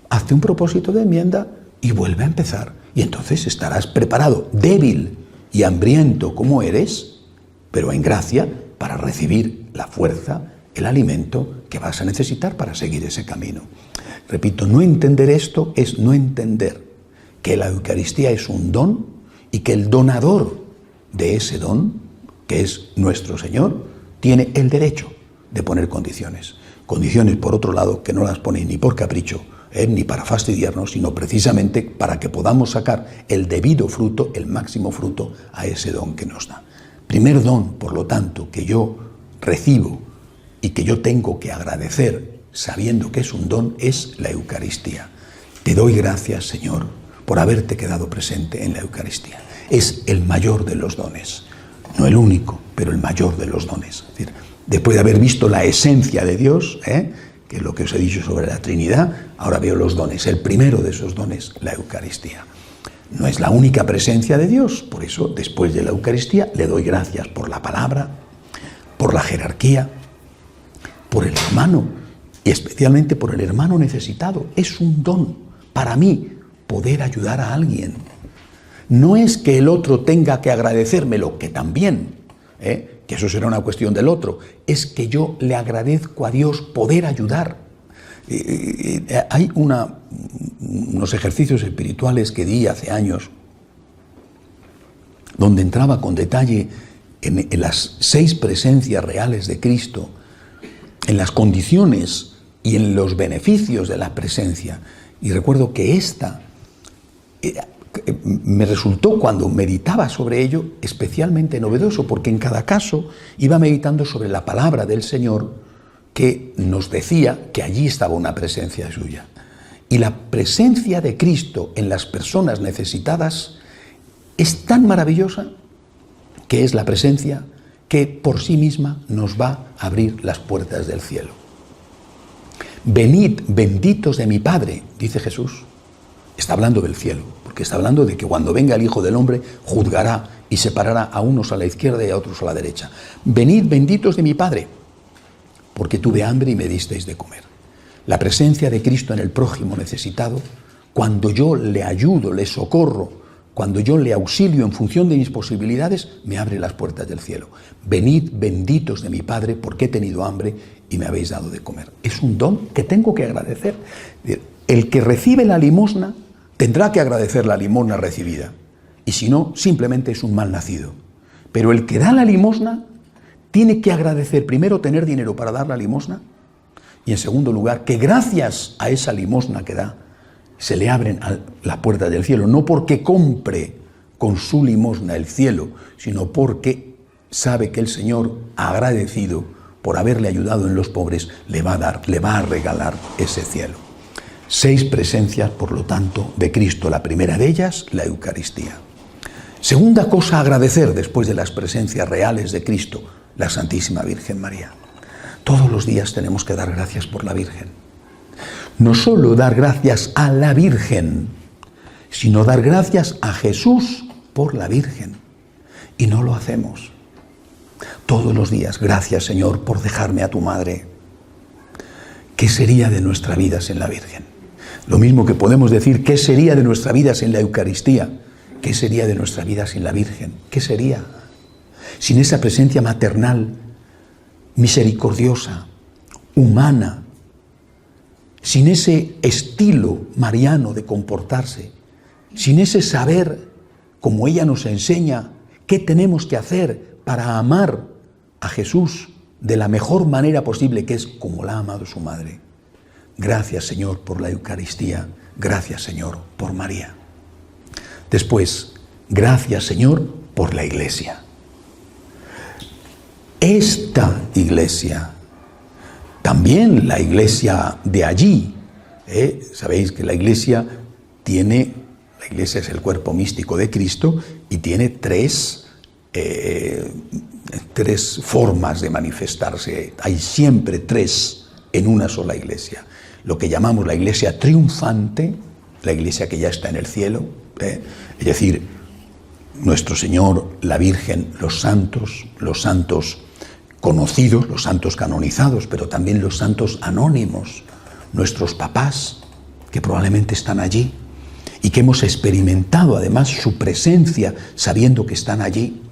hazte un propósito de enmienda y vuelve a empezar. Y entonces estarás preparado, débil y hambriento como eres, pero en gracia para recibir la fuerza, el alimento que vas a necesitar para seguir ese camino. Repito, no entender esto es no entender que la Eucaristía es un don y que el donador de ese don, que es nuestro Señor, tiene el derecho de poner condiciones. Condiciones, por otro lado, que no las pone ni por capricho, ni para fastidiarnos, sino precisamente para que podamos sacar el debido fruto, el máximo fruto a ese don que nos da. Primer don, por lo tanto, que yo recibo y que yo tengo que agradecer sabiendo que es un don, es la Eucaristía. Te doy gracias, Señor, por haberte quedado presente en la Eucaristía. Es el mayor de los dones. No el único, pero el mayor de los dones. Es decir, después de haber visto la esencia de Dios, que es lo que os he dicho sobre la Trinidad, ahora veo los dones. El primero de esos dones, la Eucaristía. No es la única presencia de Dios, por eso, después de la Eucaristía, le doy gracias por la palabra, por la jerarquía, por el hermano, y especialmente por el hermano necesitado. Es un don para mí poder ayudar a alguien. No es que el otro tenga que agradecérmelo, que también, que eso será una cuestión del otro, es que yo le agradezco a Dios poder ayudar. Hay unos ejercicios espirituales que di hace años, donde entraba con detalle en las 6 presencias reales de Cristo, en las condiciones y en los beneficios de la presencia. Y recuerdo que esta me resultó, cuando meditaba sobre ello, especialmente novedoso, porque en cada caso iba meditando sobre la palabra del Señor que nos decía que allí estaba una presencia suya. Y la presencia de Cristo en las personas necesitadas es tan maravillosa que es la presencia que por sí misma nos va a abrir las puertas del cielo. Venid, benditos de mi Padre, dice Jesús. Está hablando del cielo, porque está hablando de que cuando venga el Hijo del Hombre juzgará y separará a unos a la izquierda y a otros a la derecha. Venid, benditos de mi Padre, porque tuve hambre y me disteis de comer. La presencia de Cristo en el prójimo necesitado, cuando yo le ayudo, le socorro, cuando yo le auxilio en función de mis posibilidades, me abre las puertas del cielo. Venid, benditos de mi Padre, porque he tenido hambre y me habéis dado de comer. Es un don que tengo que agradecer. El que recibe la limosna tendrá que agradecer la limosna recibida. Y si no, simplemente es un mal nacido. Pero el que da la limosna tiene que agradecer primero tener dinero para dar la limosna y en segundo lugar que gracias a esa limosna que da se le abren las puertas del cielo, no porque compre con su limosna el cielo, sino porque sabe que el Señor, agradecido por haberle ayudado en los pobres, le va a regalar ese cielo. 6 presencias, por lo tanto, de Cristo. La primera de ellas, la Eucaristía. Segunda cosa a agradecer después de las presencias reales de Cristo, la Santísima Virgen María. Todos los días tenemos que dar gracias por la Virgen. No solo dar gracias a la Virgen, sino dar gracias a Jesús por la Virgen. Y no lo hacemos. Todos los días, gracias Señor por dejarme a tu madre. ¿Qué sería de nuestra vida sin la Virgen? Lo mismo que podemos decir, ¿qué sería de nuestra vida sin la Eucaristía? ¿Qué sería de nuestra vida sin la Virgen? ¿Qué sería? Sin esa presencia maternal, misericordiosa, humana, sin ese estilo mariano de comportarse, sin ese saber, como ella nos enseña, qué tenemos que hacer para amar a Jesús de la mejor manera posible, que es como la ha amado su madre. Gracias, Señor, por la Eucaristía. Gracias, Señor, por María. Después, gracias, Señor, por la Iglesia. Esta Iglesia, también la Iglesia de allí, sabéis que la Iglesia es el cuerpo místico de Cristo y tiene tres formas de manifestarse. Hay siempre 3 en una sola Iglesia. Lo que llamamos la Iglesia triunfante, la Iglesia que ya está en el cielo, es decir, nuestro Señor, la Virgen, los santos conocidos, los santos canonizados, pero también los santos anónimos, nuestros papás, que probablemente están allí y que hemos experimentado además su presencia sabiendo que están allí.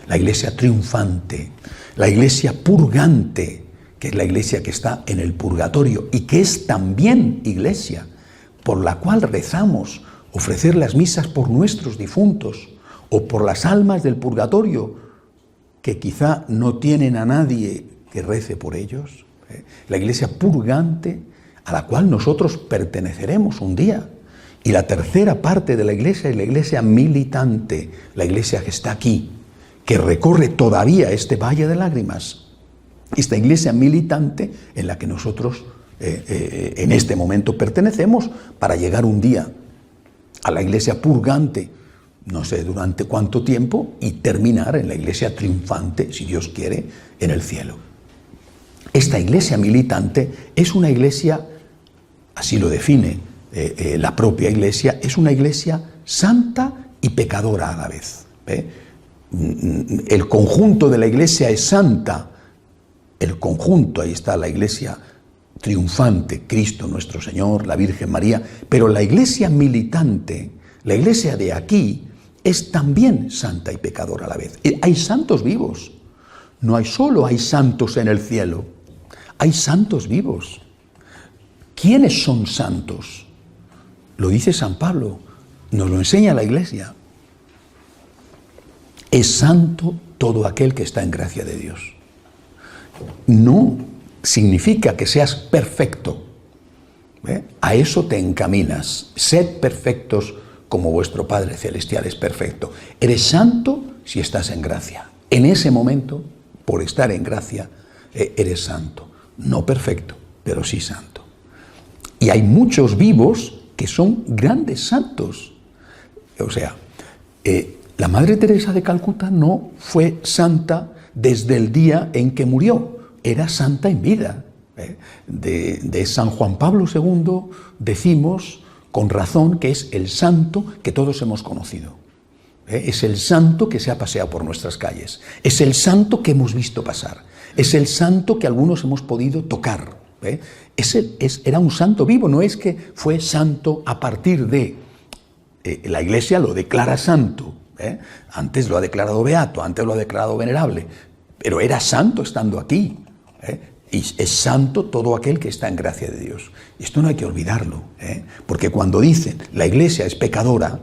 La Iglesia triunfante, la Iglesia purgante, que es la Iglesia que está en el purgatorio y que es también Iglesia por la cual rezamos, ofrecer las misas por nuestros difuntos o por las almas del purgatorio que quizá no tienen a nadie que rece por ellos. La Iglesia purgante a la cual nosotros perteneceremos un día. Y la tercera parte de la Iglesia es la Iglesia militante, la Iglesia que está aquí, que recorre todavía este valle de lágrimas. Esta Iglesia militante en la que nosotros en este momento pertenecemos para llegar un día a la Iglesia purgante, no sé durante cuánto tiempo, y terminar en la Iglesia triunfante, si Dios quiere, en el cielo. Esta Iglesia militante es una Iglesia, así lo define la propia Iglesia, es una Iglesia santa y pecadora a la vez. El conjunto de la Iglesia es santa, el conjunto, ahí está la Iglesia triunfante, Cristo nuestro Señor, la Virgen María, pero la Iglesia militante, la Iglesia de aquí, es también santa y pecadora a la vez. Hay santos vivos, no hay solo hay santos en el cielo, hay santos vivos. ¿Quiénes son santos? Lo dice San Pablo, nos lo enseña la Iglesia. Es santo todo aquel que está en gracia de Dios. No significa que seas perfecto. A eso te encaminas. Sed perfectos como vuestro Padre Celestial es perfecto. Eres santo si estás en gracia. En ese momento, por estar en gracia, eres santo. No perfecto, pero sí santo. Y hay muchos vivos que son grandes santos. O sea, la Madre Teresa de Calcuta no fue santa desde el día en que murió. Era santa en vida. De San Juan Pablo II decimos con razón que es el santo que todos hemos conocido. Es el santo que se ha paseado por nuestras calles. Es el santo que hemos visto pasar. Es el santo que algunos hemos podido tocar. Era un santo vivo, no es que fue santo a partir de... la Iglesia lo declara santo. Antes lo ha declarado beato, antes lo ha declarado venerable, pero era santo estando aquí. Y es santo todo aquel que está en gracia de Dios. Y esto no hay que olvidarlo, porque cuando dicen la Iglesia es pecadora,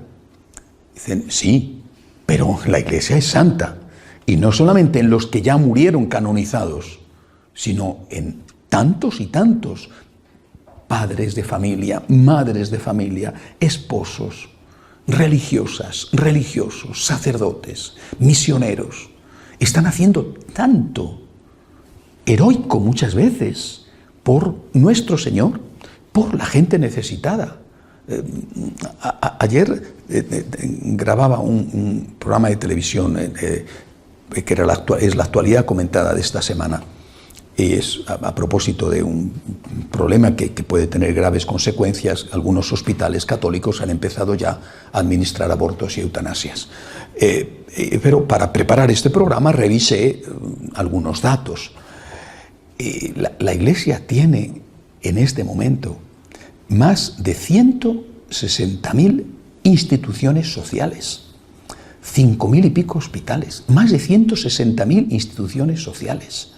dicen sí, pero la Iglesia es santa. Y no solamente en los que ya murieron canonizados, sino en tantos y tantos padres de familia, madres de familia, esposos, religiosas, religiosos, sacerdotes, misioneros. Están haciendo tanto, heroico muchas veces, por nuestro Señor, por la gente necesitada. Ayer grababa un programa de televisión que era es la actualidad comentada de esta semana. Y es a propósito de un problema que puede tener graves consecuencias. Algunos hospitales católicos han empezado ya a administrar abortos y eutanasias. Pero para preparar este programa revisé algunos datos. La Iglesia tiene en este momento más de 160.000 instituciones sociales, 5.000 y pico hospitales, más de 160.000 instituciones sociales.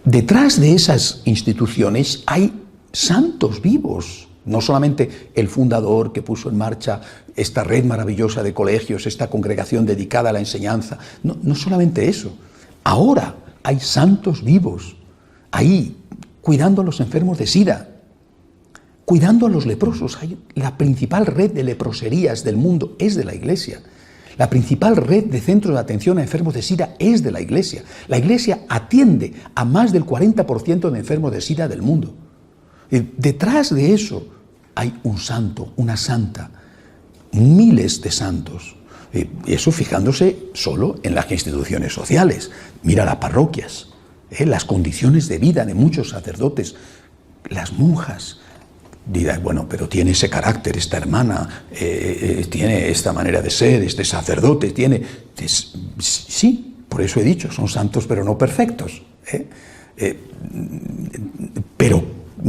Detrás de esas instituciones hay santos vivos, no solamente el fundador que puso en marcha esta red maravillosa de colegios, esta congregación dedicada a la enseñanza, no solamente eso. Ahora hay santos vivos ahí cuidando a los enfermos de SIDA, cuidando a los leprosos. La principal red de leproserías del mundo es de la Iglesia. La principal red de centros de atención a enfermos de SIDA es de la Iglesia. La Iglesia atiende a más del 40% de enfermos de SIDA del mundo. Y detrás de eso hay un santo, una santa, miles de santos. Y eso fijándose solo en las instituciones sociales. Mira las parroquias, las condiciones de vida de muchos sacerdotes, las monjas. Dirás, bueno, pero tiene ese carácter, esta hermana, tiene esta manera de ser, este sacerdote, tiene... Sí, por eso he dicho, son santos pero no perfectos. Pero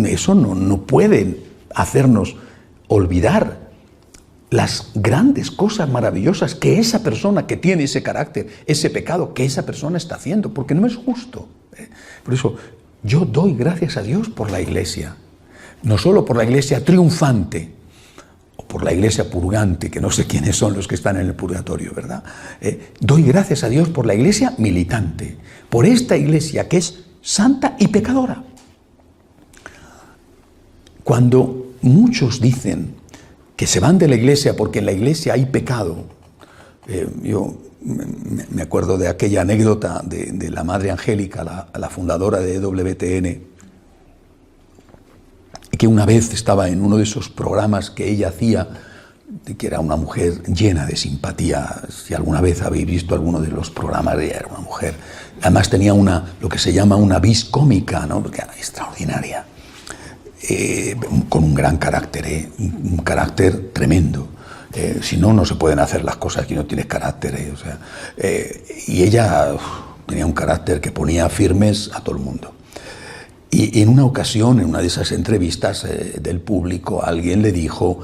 eso no puede hacernos olvidar las grandes cosas maravillosas que esa persona que tiene ese carácter, ese pecado, que esa persona está haciendo, porque no es justo. Por eso yo doy gracias a Dios por la Iglesia. No solo por la Iglesia triunfante, o por la Iglesia purgante, que no sé quiénes son los que están en el purgatorio, ¿verdad? Doy gracias a Dios por la Iglesia militante, por esta Iglesia que es santa y pecadora. Cuando muchos dicen que se van de la Iglesia porque en la Iglesia hay pecado, yo me acuerdo de aquella anécdota de la Madre Angélica, la fundadora de EWTN, que una vez estaba en uno de esos programas que ella hacía, que era una mujer llena de simpatía. Si alguna vez habéis visto alguno de los programas de ella, era una mujer. Además tenía lo que se llama una vis cómica, ¿no? Porque era extraordinaria, con un gran carácter, un carácter tremendo. Si no, no se pueden hacer las cosas que no tienes carácter. Y ella tenía un carácter que ponía firmes a todo el mundo. Y en una ocasión, en una de esas entrevistas del público, alguien le dijo,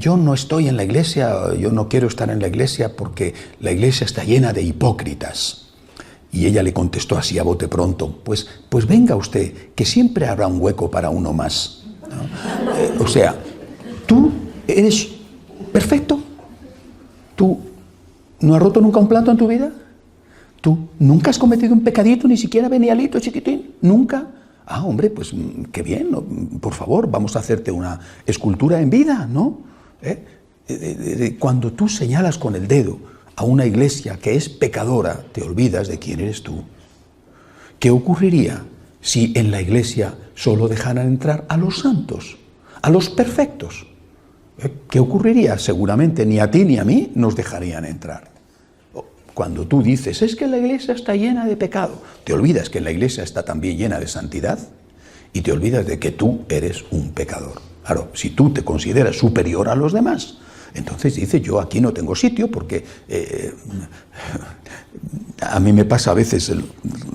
yo no estoy en la Iglesia, yo no quiero estar en la Iglesia porque la Iglesia está llena de hipócritas. Y ella le contestó así a bote pronto, pues venga usted, que siempre habrá un hueco para uno más, ¿no? ¿Tú eres perfecto? ¿Tú no has roto nunca un plato en tu vida? ¿Tú nunca has cometido un pecadito, ni siquiera venialito, chiquitín? ¿Nunca? Ah, hombre, pues qué bien, ¿no? Por favor, vamos a hacerte una escultura en vida, ¿no? Cuando tú señalas con el dedo a una iglesia que es pecadora, te olvidas de quién eres tú. ¿Qué ocurriría si en la iglesia solo dejaran entrar a los santos, a los perfectos? ¿Qué ocurriría? Seguramente ni a ti ni a mí nos dejarían entrar. Cuando tú dices, es que la iglesia está llena de pecado, te olvidas que la iglesia está también llena de santidad y te olvidas de que tú eres un pecador. Claro, si tú te consideras superior a los demás, entonces dices, yo aquí no tengo sitio porque a mí me pasa a veces,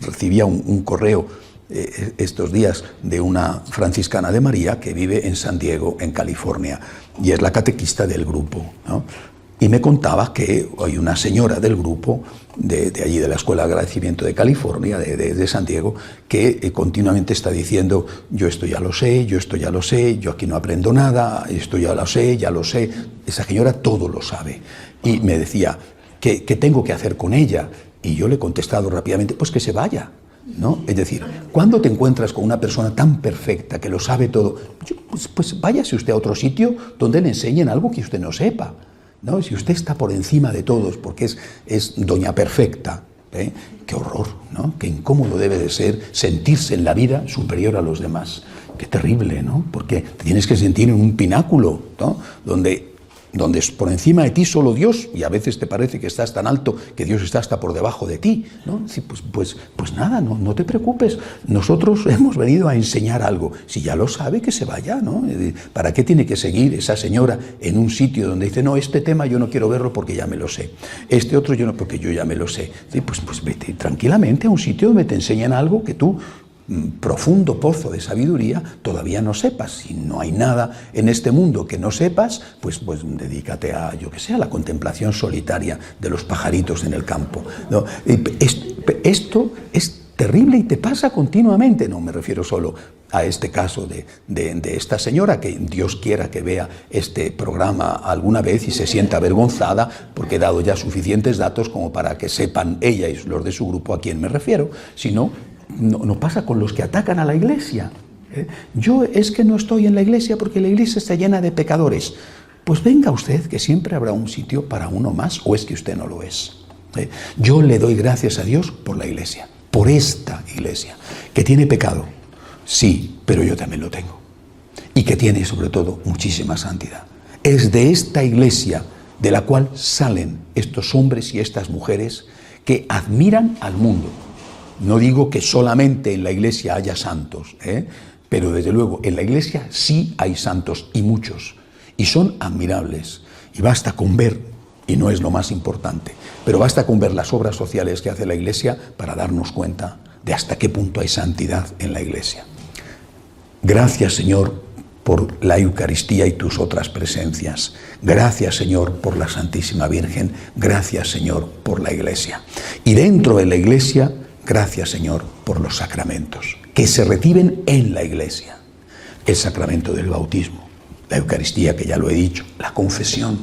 recibía un correo estos días de una franciscana de María que vive en San Diego, en California, y es la catequista del grupo, ¿no? Y me contaba que hay una señora del grupo, de allí de la Escuela de Agradecimiento de California, de San Diego, que continuamente está diciendo, yo esto ya lo sé, yo esto ya lo sé, yo aquí no aprendo nada, esto ya lo sé, ya lo sé. Esa señora todo lo sabe. Y me decía, ¿qué tengo que hacer con ella? Y yo le he contestado rápidamente, pues que se vaya, ¿no? Es decir, cuando te encuentras con una persona tan perfecta, que lo sabe todo, pues váyase usted a otro sitio donde le enseñen algo que usted no sepa, ¿no? Si usted está por encima de todos porque es doña perfecta, ¿eh? Qué horror, ¿no? Qué incómodo debe de ser sentirse en la vida superior a los demás. Qué terrible, ¿no? Porque te tienes que sentir en un pináculo, ¿no? Donde por encima de ti solo Dios, y a veces te parece que estás tan alto que Dios está hasta por debajo de ti, ¿no? Sí, pues nada, no te preocupes, nosotros hemos venido a enseñar algo. Si ya lo sabe, que se vaya, ¿no? ¿Para qué tiene que seguir esa señora en un sitio donde dice, no, este tema yo no quiero verlo porque ya me lo sé, este otro yo no, porque yo ya me lo sé? Sí, pues vete tranquilamente a un sitio donde te enseñan algo que tú, profundo pozo de sabiduría, todavía no sepas. Si no hay nada en este mundo que no sepas, pues dedícate a, yo que sé, a la contemplación solitaria de los pajaritos en el campo, ¿no? Esto es terrible y te pasa continuamente. No me refiero solo a este caso de esta señora, que Dios quiera que vea este programa alguna vez y se sienta avergonzada porque he dado ya suficientes datos como para que sepan ella y los de su grupo a quién me refiero, sino no pasa con los que atacan a la iglesia. Yo es que no estoy en la iglesia porque la iglesia está llena de pecadores. Pues venga usted, que siempre habrá un sitio para uno más, o es que usted no lo es. Yo le doy gracias a Dios por la iglesia, por esta iglesia, que tiene pecado, sí, pero yo también lo tengo. Y que tiene sobre todo muchísima santidad. Es de esta iglesia de la cual salen estos hombres y estas mujeres que admiran al mundo. No digo que solamente en la iglesia haya santos, pero desde luego en la iglesia sí hay santos y muchos, y son admirables. Y basta con ver, y no es lo más importante, pero basta con ver las obras sociales que hace la iglesia para darnos cuenta de hasta qué punto hay santidad en la iglesia. Gracias, Señor, por la Eucaristía y tus otras presencias. Gracias, Señor, por la Santísima Virgen. Gracias, Señor, por la iglesia. Y dentro de la iglesia, gracias, Señor, por los sacramentos que se reciben en la iglesia. El sacramento del bautismo, la Eucaristía, que ya lo he dicho, la confesión.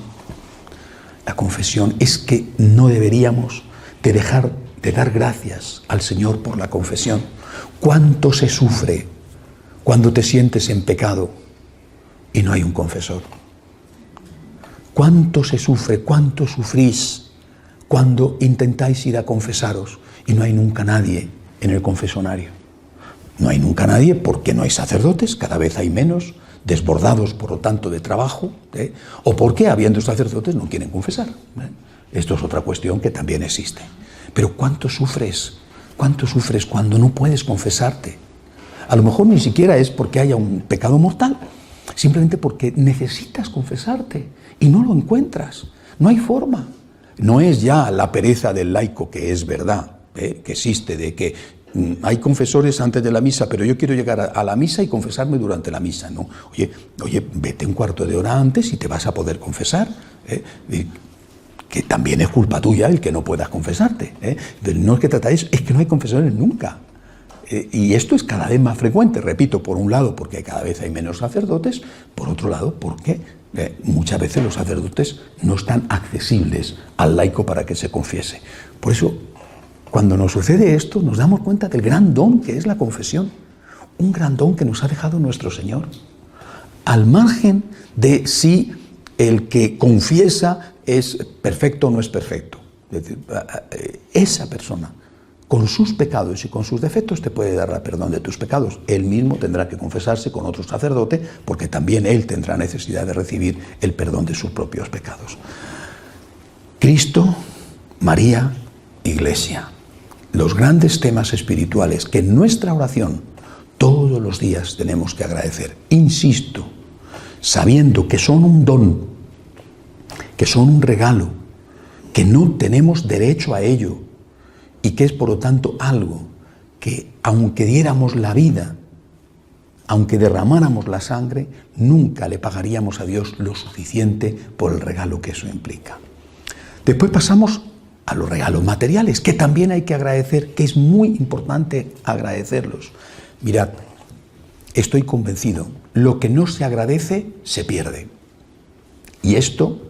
La confesión es que no deberíamos de dejar de dar gracias al Señor por la confesión. ¿Cuánto se sufre cuando te sientes en pecado y no hay un confesor? ¿Cuánto se sufre, cuánto sufrís cuando intentáis ir a confesaros y no hay nunca nadie en el confesonario? No hay nunca nadie porque no hay sacerdotes, cada vez hay menos, desbordados por lo tanto de trabajo, o porque habiendo sacerdotes no quieren confesar. Esto es otra cuestión que también existe. Pero ¿cuánto sufres? ¿Cuánto sufres cuando no puedes confesarte? A lo mejor ni siquiera es porque haya un pecado mortal, simplemente porque necesitas confesarte y no lo encuentras. No hay forma. No es ya la pereza del laico, que es verdad, que existe, de que hay confesores antes de la misa, pero yo quiero llegar a la misa y confesarme durante la misa. No, oye, vete un cuarto de hora antes y te vas a poder confesar. Que también es culpa tuya el que no puedas confesarte. No es que tratáis, es que no hay confesores nunca. Y esto es cada vez más frecuente, repito, por un lado porque cada vez hay menos sacerdotes, por otro lado porque muchas veces los sacerdotes no están accesibles al laico para que se confiese. Por eso, cuando nos sucede esto, nos damos cuenta del gran don que es la confesión, un gran don que nos ha dejado nuestro Señor, al margen de si el que confiesa es perfecto o no es perfecto. Es decir, esa persona, con sus pecados y con sus defectos, te puede dar el perdón de tus pecados. Él mismo tendrá que confesarse con otro sacerdote, porque también él tendrá necesidad de recibir el perdón de sus propios pecados. Cristo, María, Iglesia. Los grandes temas espirituales que en nuestra oración todos los días tenemos que agradecer. Insisto, sabiendo que son un don, que son un regalo, que no tenemos derecho a ello, y que es por lo tanto algo que, aunque diéramos la vida, aunque derramáramos la sangre, nunca le pagaríamos a Dios lo suficiente por el regalo que eso implica. Después pasamos a los regalos materiales, que también hay que agradecer, que es muy importante agradecerlos. Mirad, estoy convencido, lo que no se agradece se pierde. Y esto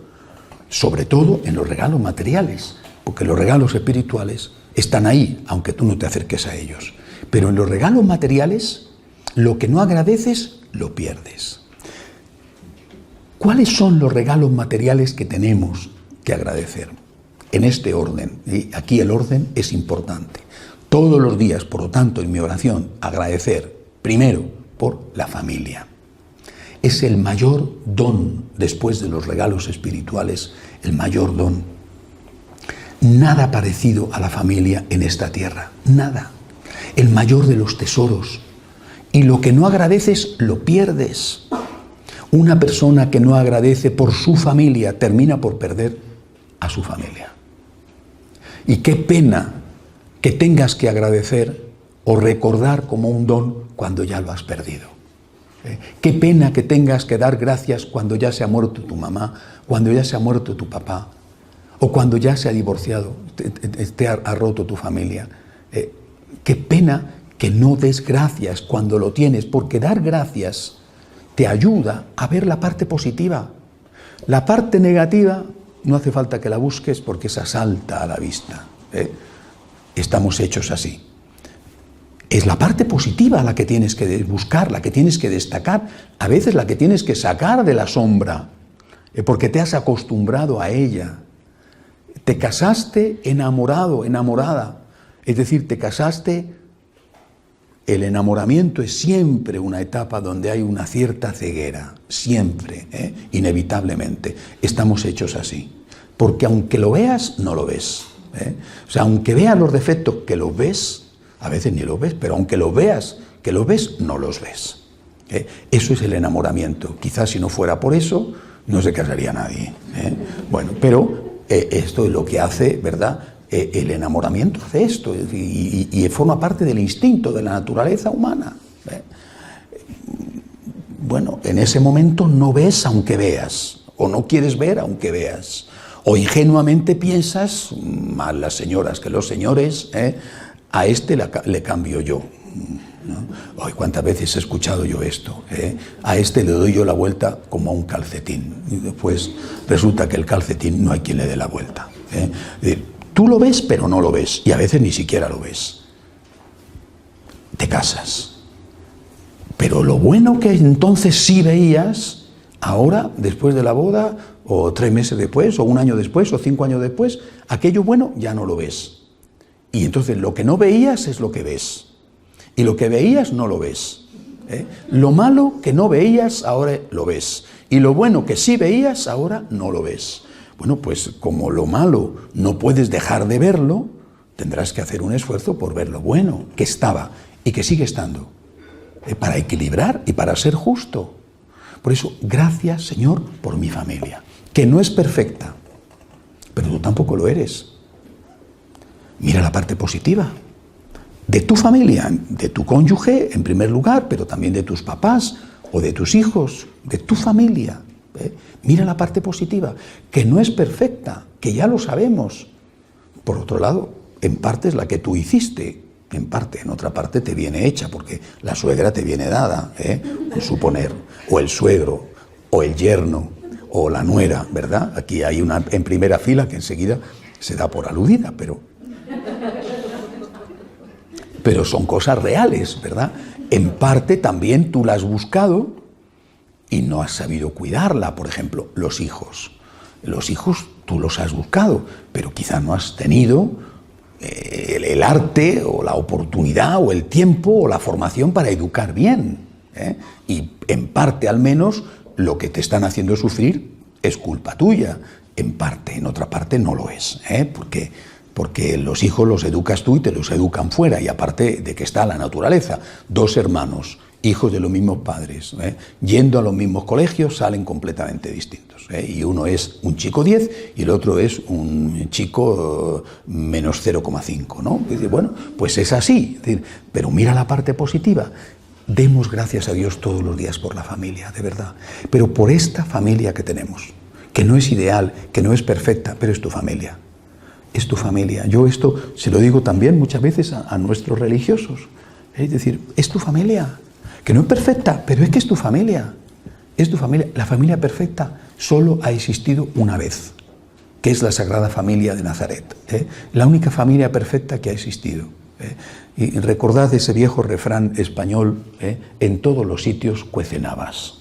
sobre todo en los regalos materiales, porque los regalos espirituales están ahí, aunque tú no te acerques a ellos. Pero en los regalos materiales, lo que no agradeces, lo pierdes. ¿Cuáles son los regalos materiales que tenemos que agradecer? En este orden, y aquí el orden es importante. Todos los días, por lo tanto, en mi oración, agradecer primero por la familia. Es el mayor don, después de los regalos espirituales, el mayor don. Nada parecido a la familia en esta tierra, nada. El mayor de los tesoros. Y lo que no agradeces, lo pierdes. Una persona que no agradece por su familia termina por perder a su familia. Y qué pena que tengas que agradecer o recordar como un don cuando ya lo has perdido. Qué pena que tengas que dar gracias cuando ya se ha muerto tu mamá, cuando ya se ha muerto tu papá, o cuando ya se ha divorciado, te ha roto tu familia. Qué pena que no des gracias cuando lo tienes, porque dar gracias te ayuda a ver la parte positiva. La parte negativa no hace falta que la busques porque esa salta a la vista. Estamos hechos así. Es la parte positiva la que tienes que buscar, la que tienes que destacar, a veces la que tienes que sacar de la sombra, porque te has acostumbrado a ella. Te casaste enamorado, enamorada, es decir, te casaste. El enamoramiento es siempre una etapa donde hay una cierta ceguera, siempre, inevitablemente. Estamos hechos así, porque aunque lo veas, no lo ves. O sea, aunque veas los defectos que los ves, a veces ni los ves, pero aunque los veas, que los ves, no los ves. Eso es el enamoramiento. Quizás si no fuera por eso, no se casaría nadie. Bueno, pero esto es lo que hace, ¿verdad? El enamoramiento hace esto y forma parte del instinto de la naturaleza humana. Bueno, en ese momento no ves aunque veas, o no quieres ver aunque veas, o ingenuamente piensas, más las señoras que los señores, a este le cambio yo. ¿No? Ay, ¿cuántas veces he escuchado yo esto? A este le doy yo la vuelta como a un calcetín, y después resulta que el calcetín no hay quien le dé la vuelta. Es decir, tú lo ves, pero no lo ves, y a veces ni siquiera lo ves. Te casas. Pero lo bueno que entonces sí veías, ahora, después de la boda, o 3 meses después, o 1 año después, o 5 años después, aquello bueno ya no lo ves. Y entonces lo que no veías es lo que ves. Y lo que veías no lo ves. Lo malo que no veías, ahora lo ves. Y lo bueno que sí veías, ahora no lo ves. Bueno, pues como lo malo no puedes dejar de verlo, tendrás que hacer un esfuerzo por ver lo bueno que estaba y que sigue estando, para equilibrar y para ser justo. Por eso, gracias, Señor, por mi familia, que no es perfecta, pero tú tampoco lo eres. Mira la parte positiva de tu familia, de tu cónyuge en primer lugar, pero también de tus papás o de tus hijos, de tu familia. Mira la parte positiva, que no es perfecta, que ya lo sabemos. Por otro lado, en parte es la que tú hiciste, en parte, en otra parte te viene hecha, porque la suegra te viene dada, suponer, o el suegro, o el yerno, o la nuera, ¿verdad? Aquí hay una en primera fila que enseguida se da por aludida, pero son cosas reales, ¿verdad? En parte también tú la has buscado y no has sabido cuidarla. Por ejemplo, los hijos. Los hijos tú los has buscado, pero quizá no has tenido el arte o la oportunidad o el tiempo o la formación para educar bien. Y en parte al menos lo que te están haciendo sufrir es culpa tuya. En parte, en otra parte no lo es, porque los hijos los educas tú y te los educan fuera, y aparte de que está la naturaleza. 2 hermanos, hijos de los mismos padres, yendo a los mismos colegios, salen completamente distintos. Y uno es un chico 10 y el otro es un chico menos 0,5, ¿no? Y dice, bueno, pues es así. Pero mira la parte positiva. Demos gracias a Dios todos los días por la familia, de verdad. Pero por esta familia que tenemos, que no es ideal, que no es perfecta, pero es tu familia. Es tu familia. Yo esto se lo digo también muchas veces a nuestros religiosos. Es decir, es tu familia, que no es perfecta, pero es que es tu familia. Es tu familia. La familia perfecta solo ha existido una vez. que es la Sagrada Familia de Nazaret, la única familia perfecta que ha existido. Y recordad ese viejo refrán español, en todos los sitios cuecen habas.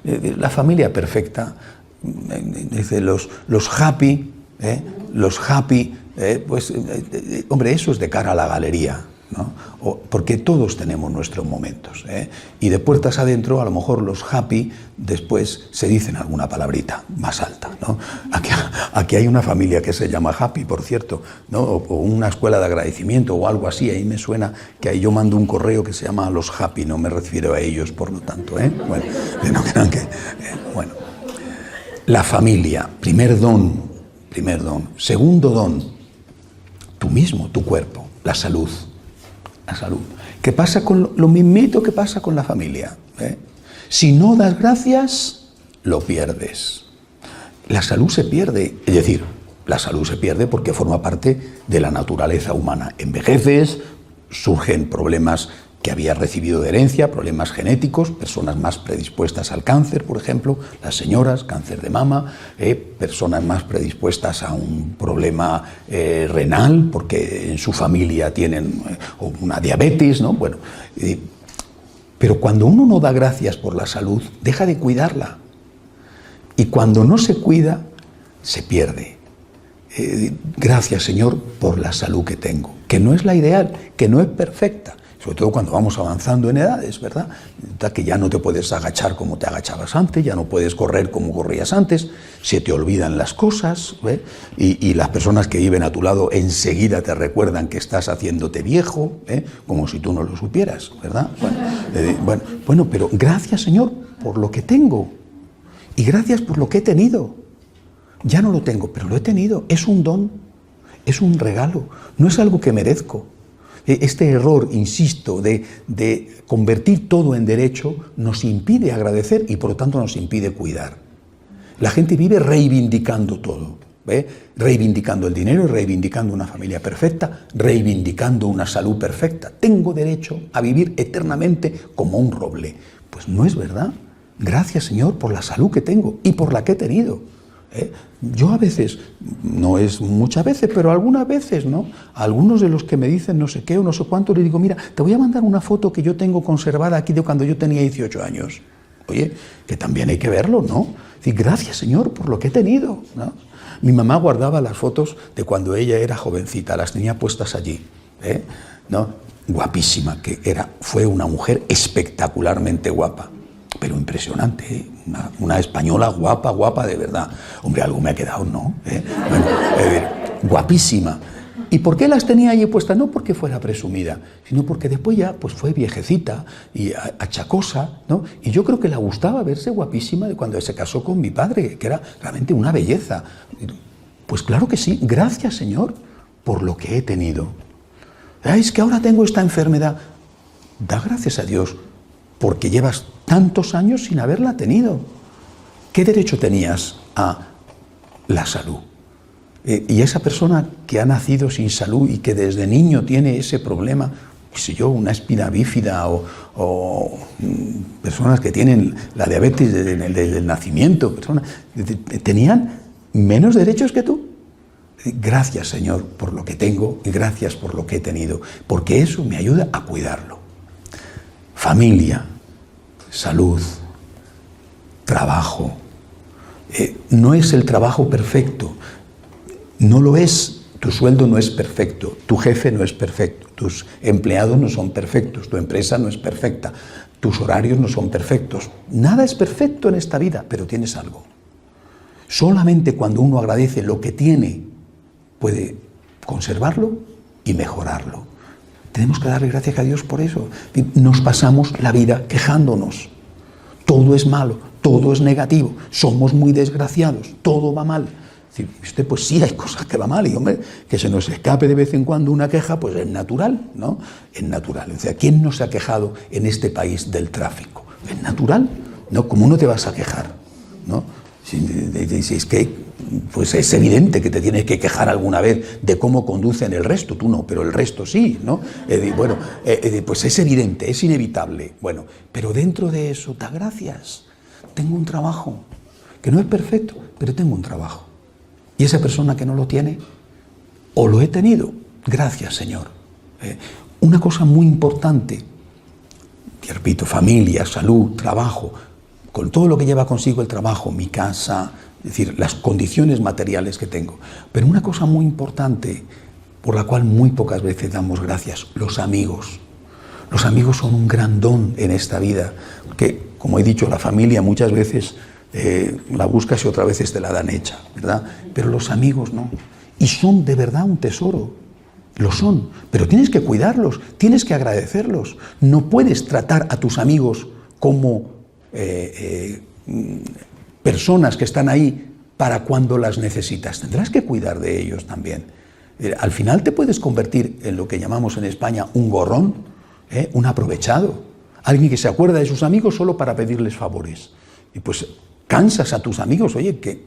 La familia perfecta, dice los happy, hombre, eso es de cara a la galería, ¿no? Porque todos tenemos nuestros momentos, y de puertas adentro a lo mejor los happy después se dicen alguna palabrita más alta, ¿no? Aquí hay una familia que se llama Happy, por cierto, ¿no? O una escuela de agradecimiento o algo así. Ahí me suena que ahí yo mando un correo que se llama Los Happy, no me refiero a ellos por lo tanto, bueno, no crean que, bueno. La familia, primer don. Segundo don, tú mismo, tu cuerpo, la salud. ¿Qué pasa con lo mismito que pasa con la familia? Si no das gracias, lo pierdes. La salud se pierde, es decir, la salud se pierde porque forma parte de la naturaleza humana. Envejeces, surgen problemas que habías recibido de herencia, problemas genéticos, personas más predispuestas al cáncer, por ejemplo, las señoras, cáncer de mama, personas más predispuestas a un problema renal, porque en su familia tienen una diabetes, ¿no? Bueno, pero cuando uno no da gracias por la salud, deja de cuidarla. Y cuando no se cuida, se pierde. Gracias, Señor, por la salud que tengo, que no es la ideal, que no es perfecta. Sobre todo cuando vamos avanzando en edades, ¿verdad? Que ya no te puedes agachar como te agachabas antes, ya no puedes correr como corrías antes, se te olvidan las cosas, y las personas que viven a tu lado enseguida te recuerdan que estás haciéndote viejo, como si tú no lo supieras, ¿verdad? Bueno, pero gracias, Señor, por lo que tengo, y gracias por lo que he tenido. Ya no lo tengo, pero lo he tenido, es un don, es un regalo, no es algo que merezco. Este error, insisto, de convertir todo en derecho nos impide agradecer y por lo tanto nos impide cuidar. La gente vive reivindicando todo, reivindicando el dinero, reivindicando una familia perfecta, reivindicando una salud perfecta. Tengo derecho a vivir eternamente como un roble. Pues no es verdad. Gracias, Señor, por la salud que tengo y por la que he tenido. Yo a veces, no es muchas veces, pero algunas veces, ¿no? A algunos de los que me dicen no sé qué o no sé cuánto, les digo, mira, te voy a mandar una foto que yo tengo conservada aquí de cuando yo tenía 18 años. Oye, que también hay que verlo, ¿no? Es decir, gracias, Señor, por lo que he tenido, ¿no? Mi mamá guardaba las fotos de cuando ella era jovencita, las tenía puestas allí, ¿no? Guapísima, fue una mujer espectacularmente guapa. Pero impresionante, una española guapa de verdad. Hombre, algo me ha quedado, ¿no? Bueno, guapísima. ¿Y por qué las tenía allí puestas? No porque fuera presumida, sino porque después ya pues fue viejecita y achacosa, ¿no? Y yo creo que le gustaba verse guapísima de cuando se casó con mi padre, que era realmente una belleza. Pues claro que sí, gracias, Señor, por lo que he tenido. Es que ahora tengo esta enfermedad. Da gracias a Dios porque llevas tantos años sin haberla tenido. ¿Qué derecho tenías a la salud? Y esa persona que ha nacido sin salud y que desde niño tiene ese problema, qué sé yo, una espina bífida o personas que tienen la diabetes desde el nacimiento, personas, tenían menos derechos que tú. Gracias, Señor, por lo que tengo y gracias por lo que he tenido, porque eso me ayuda a cuidarlo. Familia, salud, trabajo. No es el trabajo perfecto, no lo es. Tu sueldo no es perfecto, tu jefe no es perfecto, tus empleados no son perfectos, tu empresa no es perfecta, tus horarios no son perfectos. Nada es perfecto en esta vida, pero tienes algo. Solamente cuando uno agradece lo que tiene, puede conservarlo y mejorarlo. Tenemos que darle gracias a Dios por eso. Nos pasamos la vida quejándonos. Todo es malo, todo es negativo, somos muy desgraciados, todo va mal. Usted, pues sí, hay cosas que van mal, y hombre, que se nos escape de vez en cuando una queja, pues es natural, ¿no? Es natural. O sea, ¿quién no se ha quejado en este país del tráfico? Es natural, ¿no? ¿Cómo no te vas a quejar? ¿No? Si es que pues es evidente que te tienes que quejar alguna vez de cómo conducen el resto, tú no, pero el resto sí, ¿no? Pues es evidente, es inevitable. Bueno, pero dentro de eso, da gracias. Tengo un trabajo, que no es perfecto, pero tengo un trabajo. Y esa persona que no lo tiene, o lo he tenido, gracias Señor. Una cosa muy importante, y repito, familia, salud, trabajo, con todo lo que lleva consigo el trabajo, mi casa, es decir, las condiciones materiales que tengo. Pero una cosa muy importante, por la cual muy pocas veces damos gracias, los amigos. Los amigos son un gran don en esta vida, que, como he dicho, la familia muchas veces la buscas y otras veces te la dan hecha, ¿verdad? Pero los amigos no. Y son de verdad un tesoro. Lo son. Pero tienes que cuidarlos, tienes que agradecerlos. No puedes tratar a tus amigos como personas que están ahí para cuando las necesitas. Tendrás que cuidar de ellos también. Al final te puedes convertir en lo que llamamos en España un gorrón, un aprovechado. Alguien que se acuerda de sus amigos solo para pedirles favores. Y pues cansas a tus amigos, oye, que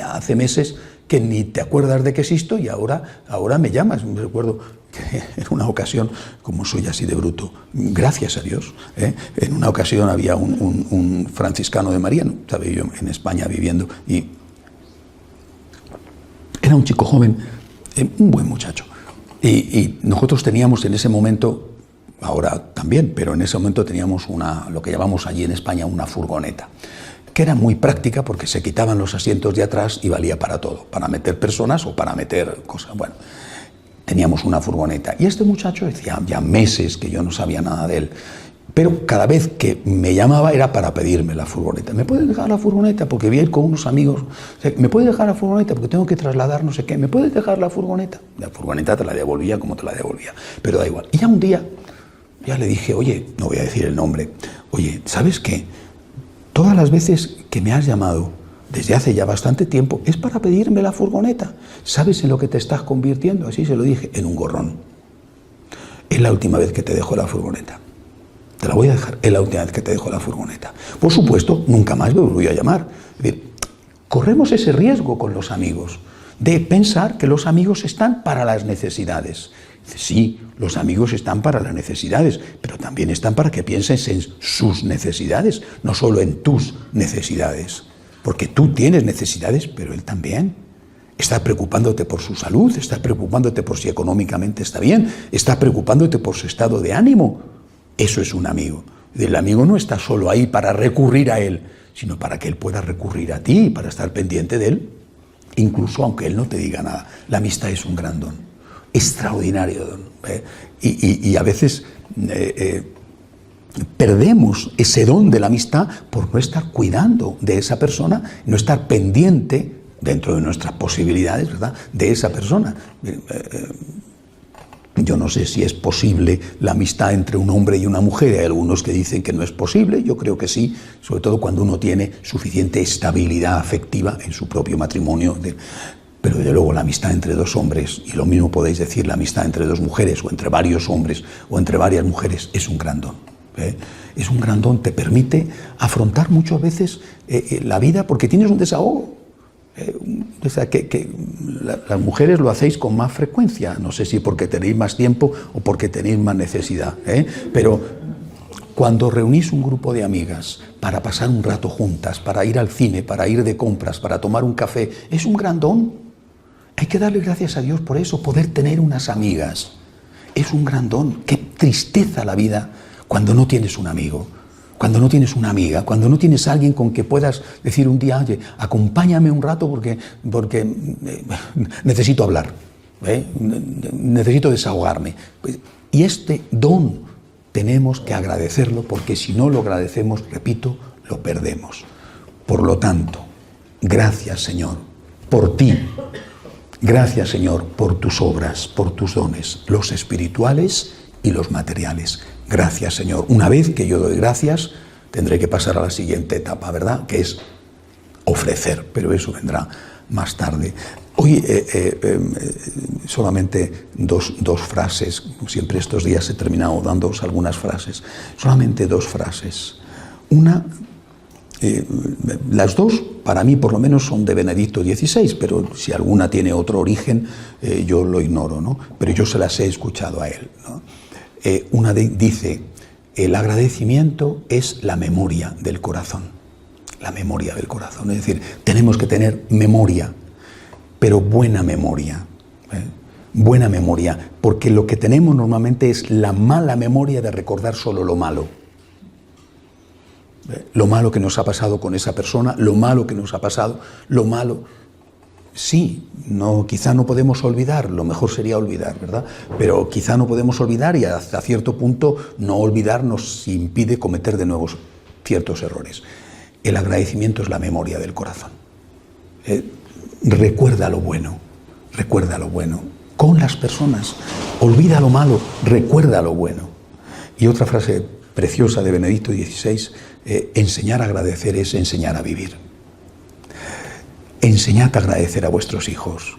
hace meses que ni te acuerdas de que existo y ahora me llamas. Me recuerdo que en una ocasión, como soy así de bruto, gracias a Dios, en una ocasión había un franciscano de Mariano, estaba yo en España viviendo, y era un chico joven, un buen muchacho. Y nosotros teníamos en ese momento, ahora también, pero en ese momento teníamos lo que llamamos allí en España una furgoneta, que era muy práctica porque se quitaban los asientos de atrás y valía para todo, para meter personas o para meter cosas. Bueno, teníamos una furgoneta y este muchacho decía ya meses que yo no sabía nada de él, pero cada vez que me llamaba era para pedirme la furgoneta. ¿Me puedes dejar la furgoneta? Porque voy a ir con unos amigos. ¿Me puedes dejar la furgoneta? Porque tengo que trasladar no sé qué. ¿Me puedes dejar la furgoneta? La furgoneta te la devolvía como te la devolvía, pero da igual. Y ya un día, ya le dije, oye, no voy a decir el nombre, oye, ¿sabes qué? Todas las veces que me has llamado, desde hace ya bastante tiempo, es para pedirme la furgoneta. ¿Sabes en lo que te estás convirtiendo? Así se lo dije, en un gorrón. Es la última vez que te dejo la furgoneta. Te la voy a dejar, es la última vez que te dejo la furgoneta. Por supuesto, nunca más me voy a llamar. Es decir, corremos ese riesgo con los amigos, de pensar que los amigos están para las necesidades. Sí, los amigos están para las necesidades, pero también están para que pienses en sus necesidades, no solo en tus necesidades. Porque tú tienes necesidades, pero él también. Está preocupándote por su salud, está preocupándote por si económicamente está bien, está preocupándote por su estado de ánimo. Eso es un amigo. El amigo no está solo ahí para recurrir a él, sino para que él pueda recurrir a ti, para estar pendiente de él, incluso aunque él no te diga nada. La amistad es un gran don, extraordinario don. Y a veces perdemos ese don de la amistad por no estar cuidando de esa persona, no estar pendiente, dentro de nuestras posibilidades, ¿verdad?, de esa persona. Yo no sé si es posible la amistad entre un hombre y una mujer. Hay algunos que dicen que no es posible. Yo creo que sí, sobre todo cuando uno tiene suficiente estabilidad afectiva en su propio matrimonio. Pero desde luego la amistad entre dos hombres, y lo mismo podéis decir, la amistad entre dos mujeres, o entre varios hombres, o entre varias mujeres, es un gran don. Es un gran don, te permite afrontar muchas veces la vida porque tienes un desahogo. O sea, que las mujeres lo hacéis con más frecuencia, no sé si porque tenéis más tiempo o porque tenéis más necesidad, pero cuando reunís un grupo de amigas para pasar un rato juntas, para ir al cine, para ir de compras, para tomar un café, es un gran don. Hay que darle gracias a Dios por eso, poder tener unas amigas. Es un gran don. Qué tristeza la vida cuando no tienes un amigo. Cuando no tienes una amiga, cuando no tienes a alguien con que puedas decir un día, oye, acompáñame un rato porque necesito hablar, necesito desahogarme. Y este don tenemos que agradecerlo porque si no lo agradecemos, repito, lo perdemos. Por lo tanto, gracias Señor por ti, gracias Señor por tus obras, por tus dones, los espirituales y los materiales. Gracias, Señor. Una vez que yo doy gracias, tendré que pasar a la siguiente etapa, ¿verdad? Que es ofrecer, pero eso vendrá más tarde. Hoy solamente dos frases. Siempre estos días he terminado dándoos algunas frases. Solamente dos frases. Una, las dos, para mí por lo menos, son de Benedicto XVI, pero si alguna tiene otro origen, yo lo ignoro, ¿no? Pero yo se las he escuchado a él, ¿no? Una dice, el agradecimiento es la memoria del corazón. La memoria del corazón. Es decir, tenemos que tener memoria. pero buena memoria. Buena memoria, porque lo que tenemos normalmente es la mala memoria de recordar solo lo malo. Lo malo que nos ha pasado con esa persona, lo malo que nos ha pasado, lo malo. Sí, quizá no podemos olvidar, lo mejor sería olvidar, ¿verdad? Pero quizá no podemos olvidar y hasta cierto punto no olvidar nos impide cometer de nuevo ciertos errores. El agradecimiento es la memoria del corazón. Recuerda lo bueno, recuerda lo bueno. Con las personas, olvida lo malo, recuerda lo bueno. Y otra frase preciosa de Benedicto XVI, enseñar a agradecer es enseñar a vivir. Enseñad a agradecer a vuestros hijos,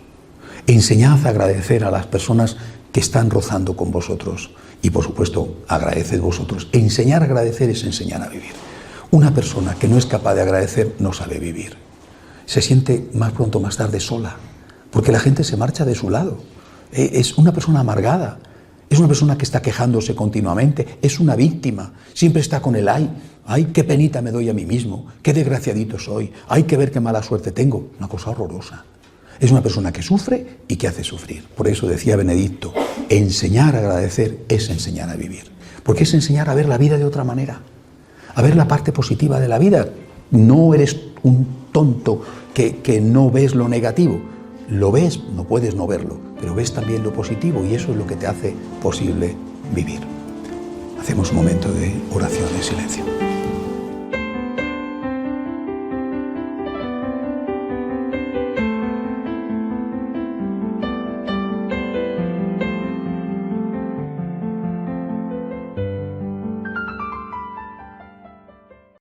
enseñad a agradecer a las personas que están rozando con vosotros y por supuesto agradeced vosotros. Enseñar a agradecer es enseñar a vivir. Una persona que no es capaz de agradecer no sabe vivir. Se siente más pronto o más tarde sola, porque la gente se marcha de su lado. Es una persona amargada, es una persona que está quejándose continuamente, es una víctima, siempre está con el ay, qué penita me doy a mí mismo, qué desgraciadito soy, hay que ver qué mala suerte tengo, una cosa horrorosa. Es una persona que sufre y que hace sufrir. Por eso decía Benedicto, enseñar a agradecer es enseñar a vivir, porque es enseñar a ver la vida de otra manera, a ver la parte positiva de la vida. No eres un tonto que no ves lo negativo. Lo ves, no puedes no verlo, pero ves también lo positivo y eso es lo que te hace posible vivir. Hacemos un momento de oración en silencio.